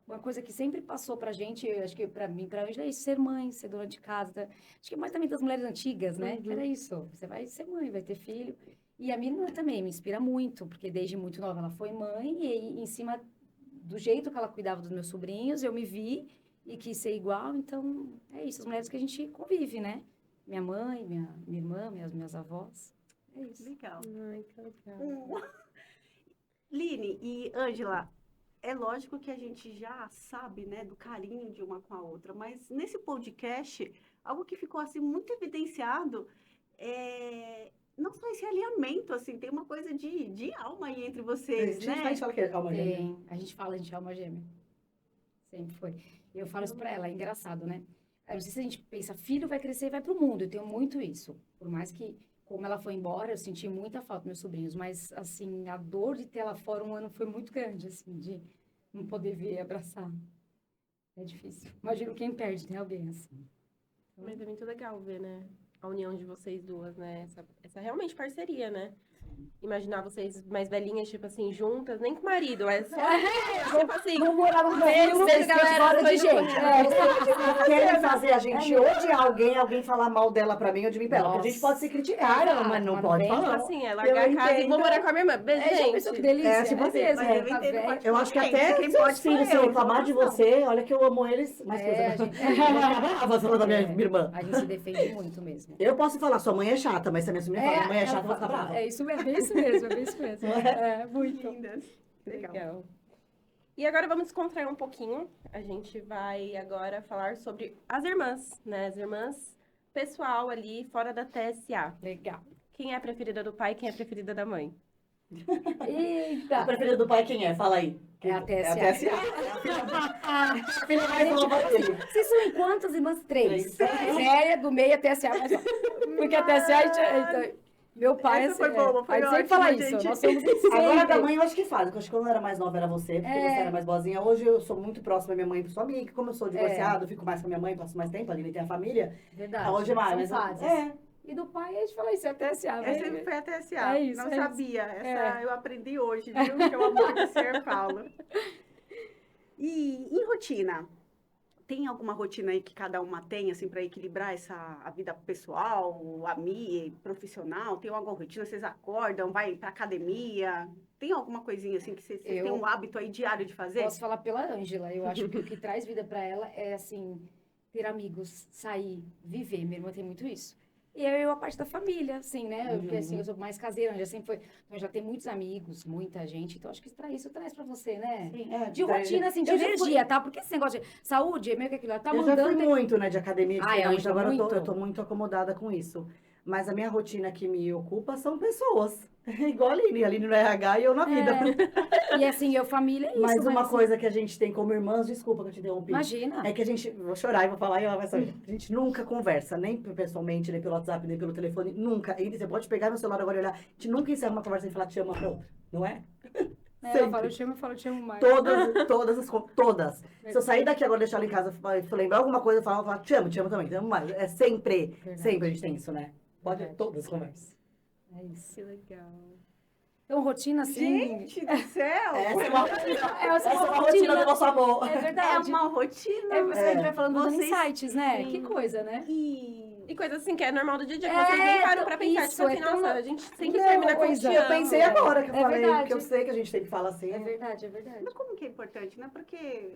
uma coisa que sempre passou pra gente, eu acho que pra mim, pra Ângela, é isso, ser mãe, ser dona de casa. Acho que mais também das mulheres antigas, né? Que era isso. Você vai ser mãe, vai ter filho. E a minha irmã também me inspira muito, porque desde muito nova ela foi mãe, e aí, em cima do jeito que ela cuidava dos meus sobrinhos, eu me vi e quis ser igual. Então, é isso, as mulheres que a gente convive, né? Minha mãe, minha irmã, minhas avós. É isso. Legal. Ai, que legal. Line e Ângela, é lógico que a gente já sabe, né, do carinho de uma com a outra, mas nesse podcast, algo que ficou assim muito evidenciado é não só esse alinhamento, assim, tem uma coisa de alma aí entre A vocês, gente né? fala que é alma gêmea. Tem, a gente é alma gêmea. Sempre foi. Eu falo isso pra ela, é engraçado, né? Eu não sei se a gente pensa, filho vai crescer e vai pro mundo. Eu tenho muito isso. Por mais que, como ela foi embora, eu senti muita falta dos meus sobrinhos. Mas, assim, a dor de ter ela fora um ano foi muito grande, assim, de não poder ver e abraçar. É difícil. Imagino quem perde, tem alguém assim. Mas é muito legal ver, né? A união de vocês duas, né? Essa realmente parceria, né? Imaginar vocês mais velhinhas, tipo assim, juntas, nem com o marido, é só, tipo assim, Vamos morar no Brasil, vocês galera, gostam de foi no- gente. Querem fazer a gente odiar alguém falar mal dela pra mim ou de mim pra ela. Porque a gente pode se criticar, Exato, mas não mas pode tem, Tipo falar. assim, é largar a casa e vou morar com a minha irmã. Beijo, É, já pensou que gente. delícia? É, tipo assim, mesmo, mas tá eu entendo velho. pode Eu acho que Gente, até quem seus pode sou filhos, se eu, reclamar de não. você, olha que eu amo eles mais que É, você. a gente- Eu vou ficar brava falando da minha irmã. A gente se defende muito mesmo. Eu posso falar, sua mãe é chata, mas se a minha sobrinha fala, minha mãe é chata, eu vou ficar brava. É isso mesmo, é isso mesmo, é isso mesmo. É, muito. Lindas. Legal. Legal. E agora vamos descontrair um pouquinho. A gente vai agora falar sobre as irmãs, né? As irmãs pessoal ali, fora da TSA. Legal. Quem é a preferida do pai e quem é a preferida da mãe? A Eita! preferida do pai quem é? Fala aí. É a TSA. É a TSA. A filha mais nova dele. Vocês são em quantas irmãs? Três. Três. Média, do meio, a TSA mais nova. Porque a TSA, meu pai, Essa foi assim, boa, foi a gente sempre ótima, fala isso. gente. Nós somos sempre. Agora da mãe eu acho que faz. Porque eu acho que quando eu era mais nova era você, porque É. você era mais boazinha. Hoje eu sou muito próxima da minha mãe, sua amiga. Como eu sou divorciada, eu fico mais com a minha mãe, passo mais tempo ali, tem a família. Verdade. Hoje é mais. São Mas, fases. é. E do pai, a gente fala isso, é a TSA. Essa sempre foi a TSA. É isso, Não é isso. sabia. Essa É. eu aprendi hoje, viu? Que é o amor de ser Paulo. E em rotina, tem alguma rotina aí que cada uma tem, assim, para equilibrar a vida pessoal, profissional? Tem alguma rotina? Vocês acordam, vai pra academia? Tem alguma coisinha assim que vocês têm um hábito aí diário de fazer? Posso falar pela Ângela. Eu acho que o que traz vida pra ela é, assim, ter amigos, sair, viver. Minha irmã tem muito isso. E eu, a parte da família, assim, né? Porque, assim, eu sou mais caseira, já sempre foi... Então, já tem muitos amigos, muita gente. Então, acho que isso traz pra você, né? É, De rotina, assim, de eu já fui- energia, tá? Porque esse negócio de saúde, é meio que aquilo, ela tá eu já fui mandando... muito, né, de academia, de Ai, treinar muito, Ângela, agora muito. eu tô muito acomodada com isso. Mas a minha rotina que me ocupa são pessoas. Igual a Aline no RH e eu na vida. E, assim, eu, família, é isso. Mas uma assim, coisa que a gente tem como irmãs, desculpa que eu te interrompi. Imagina. É que a gente, vou chorar e vou falar, e ela vai saber. A gente nunca conversa, nem pessoalmente, nem pelo WhatsApp, nem pelo telefone, nunca. E você pode pegar meu celular agora e olhar. A gente nunca encerra uma conversa e falar te amo pra outra, não é? Eu falo, eu te amo mais. Todas. Se eu sair daqui agora e deixar ela em casa e lembrar alguma coisa, eu falo, te amo também, te amo mais. É sempre, Verdade. sempre a gente tem isso, né? Pode Verdade. todas as conversas. É isso. Que legal. Então, rotina, assim... Gente do céu! Essa é uma rotina, Essa essa é uma rotina do nosso amor. É É verdade. uma rotina. É, você a gente vai falando dos Vocês- insights, né? Sim. Que coisa, né? E coisa assim que é normal do dia a dia, que É, vocês nem param então, pra pensar, isso, tipo assim, é tão- nossa, a gente sempre Não, termina com coisa, te eu amo. Pensei agora que eu É falei, verdade. porque eu sei que a gente sempre fala assim. É verdade, é verdade. Mas como que é importante, né? Porque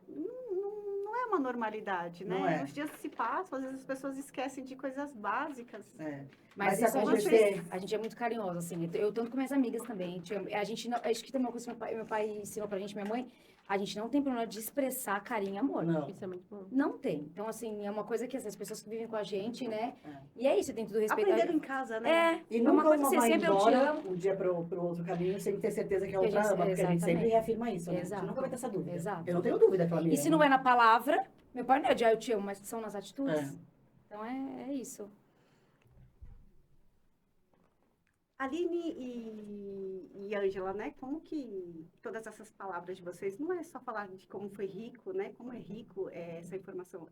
não é uma normalidade, né? Não é. Os dias se passam, às vezes as pessoas esquecem de coisas básicas. É. Mas Mas isso acontecer- a gente é muito carinhosa, assim. Eu tanto com minhas amigas também. A gente não, acho que tem uma coisa que meu pai ensinou pra gente, minha mãe. A gente não tem problema de expressar carinho e amor. Não. Isso é muito bom. Não tem. Então, assim, é uma coisa que as pessoas que vivem com a gente, né? É. E é isso, tem tudo respeito. Aprenderam em casa, né? É, E é nunca uma coisa uma que você vai sempre eu te embora amo. um dia pro outro caminho sem ter certeza que a Que a outra gente- ama, porque a gente sempre exatamente. reafirma isso, né? A Exato. gente nunca vai ter essa dúvida. Exato. Eu não tenho dúvida que ela me E se ama. não é na palavra, meu pai não é de eu te amo, mas são nas atitudes. É. Então é isso. Aline e Ângela, né? Como que todas essas palavras de vocês, não é só falar de como foi rico, né? Como é rico essa informação,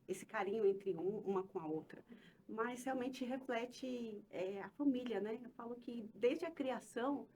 esse carinho entre uma com a outra. Mas realmente reflete a família, né? Eu falo que desde a criação,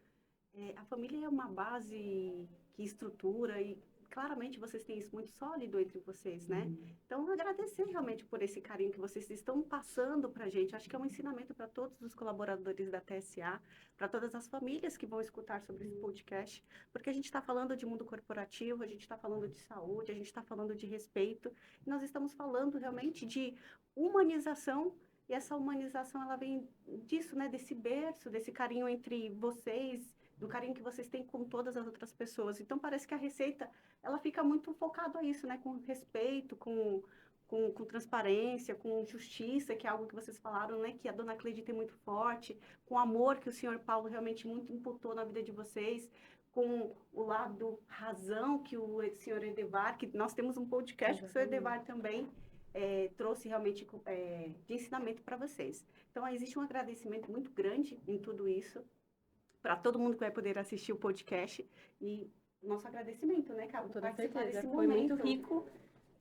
a família é uma base que estrutura e claramente vocês têm isso muito sólido entre vocês, né? Então, agradecer realmente por esse carinho que vocês estão passando para a gente. Acho que é um ensinamento para todos os colaboradores da TSA, para todas as famílias que vão escutar sobre esse podcast, porque a gente está falando de mundo corporativo, a gente está falando de saúde, a gente está falando de respeito, e nós estamos falando realmente de humanização. E essa humanização, ela vem disso, né? Desse berço, desse carinho entre vocês, do carinho que vocês têm com todas as outras pessoas. Então, parece que a receita, ela fica muito focada a isso, né? Com respeito, com transparência, com justiça, que é algo que vocês falaram, né? Que a dona Cleide tem muito forte, com amor que o senhor Paulo realmente muito imputou na vida de vocês, com o lado razão que o senhor Edevar, que nós temos um podcast com o senhor Edevar também, trouxe realmente de ensinamento para vocês. Então, existe um agradecimento muito grande em tudo isso, para todo mundo que vai poder assistir o podcast, e nosso agradecimento, né, Carol? Com toda certeza, foi muito rico,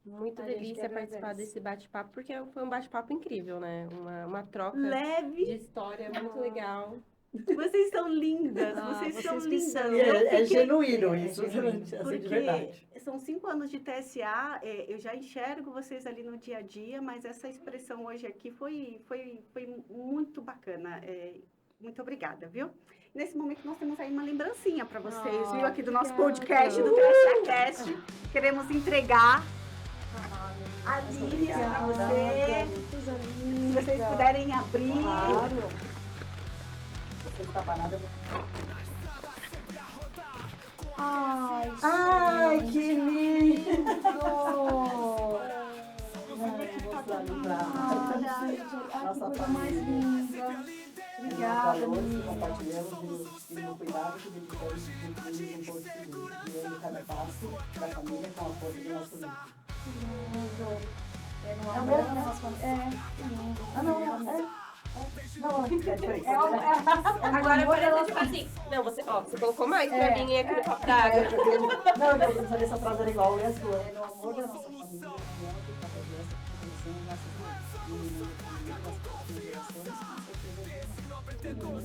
muito delícia participar desse bate-papo, porque foi um bate-papo incrível, né? Uma troca leve de história muito legal. Vocês são lindas, vocês são lindas. É genuíno isso, genuíno. assim, de Porque verdade. são 5 anos de TSA, eu já enxergo vocês ali no dia a dia, mas essa expressão hoje aqui foi muito bacana. Muito obrigada, viu? Nesse momento nós temos aí uma lembrancinha para vocês, viu? Aqui do nosso podcast, do TSA Cast. Queremos entregar a Aline para você. Se vocês puderem abrir. Ai, que lindo! Nossa, coisa mais linda. Obrigada, valores que compartilhamos e no cuidado que dedicamos de cumprir um pouco seguro, guiando cada passo da família com a força do nosso livro. É amor da nossa família. Agora parece tipo assim. Não, você colocou mais pra mim aqui no copo d'água. Não, eu quero saber se a frase era igual e a sua. É no amor da nossa família, guiando que cada dia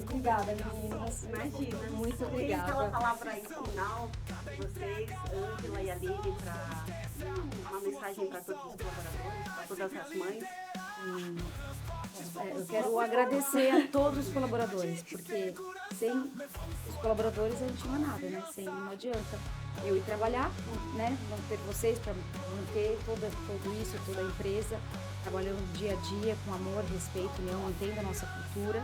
Obrigada, meninas. Imagina. Muito Tem obrigada. aquela palavra aí final de vocês, Ângela e Aline, para uma mensagem para todos os colaboradores, para todas as mães. Eu quero agradecer a todos os colaboradores, porque sem os colaboradores a gente não é nada, né? Não adianta eu ir trabalhar, né? Não ter vocês para manter tudo isso, toda a empresa, trabalhando dia a dia com amor, respeito, união, mantendo a nossa cultura.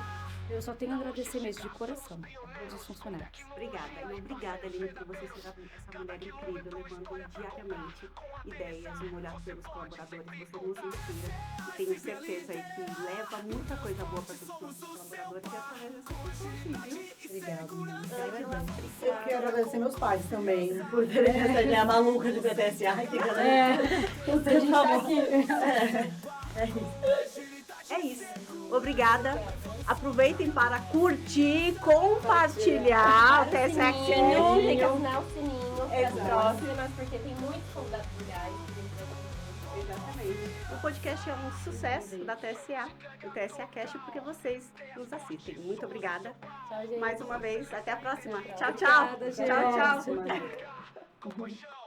Eu só tenho a agradecer mesmo de coração a todos os funcionários. Obrigada, e obrigada, Aline, por você ser essa mulher incrível, levando diariamente ideias, um olhar pelos colaboradores. Você nos inspira e tenho certeza aí que leva muita coisa boa para todos os nossos colaboradores e através dessa pessoa aqui, viu? Obrigada. Ângela, Eu quero agradecer meus pais também, por terem essa ideia maluca de BTSA. Que a gente tá aqui. É isso. Obrigada. Aproveitem para curtir, compartilhar o TSA Tem que Cast. assinar o sininho das próximas, porque tem muitos convidados legais. Exatamente. O podcast é um sucesso da TSA, do TSA Cast, porque vocês nos assistem. Muito obrigada. Tchau, gente. Mais uma vez, até a próxima. Tchau, tchau. Obrigada, gente. Tchau, tchau.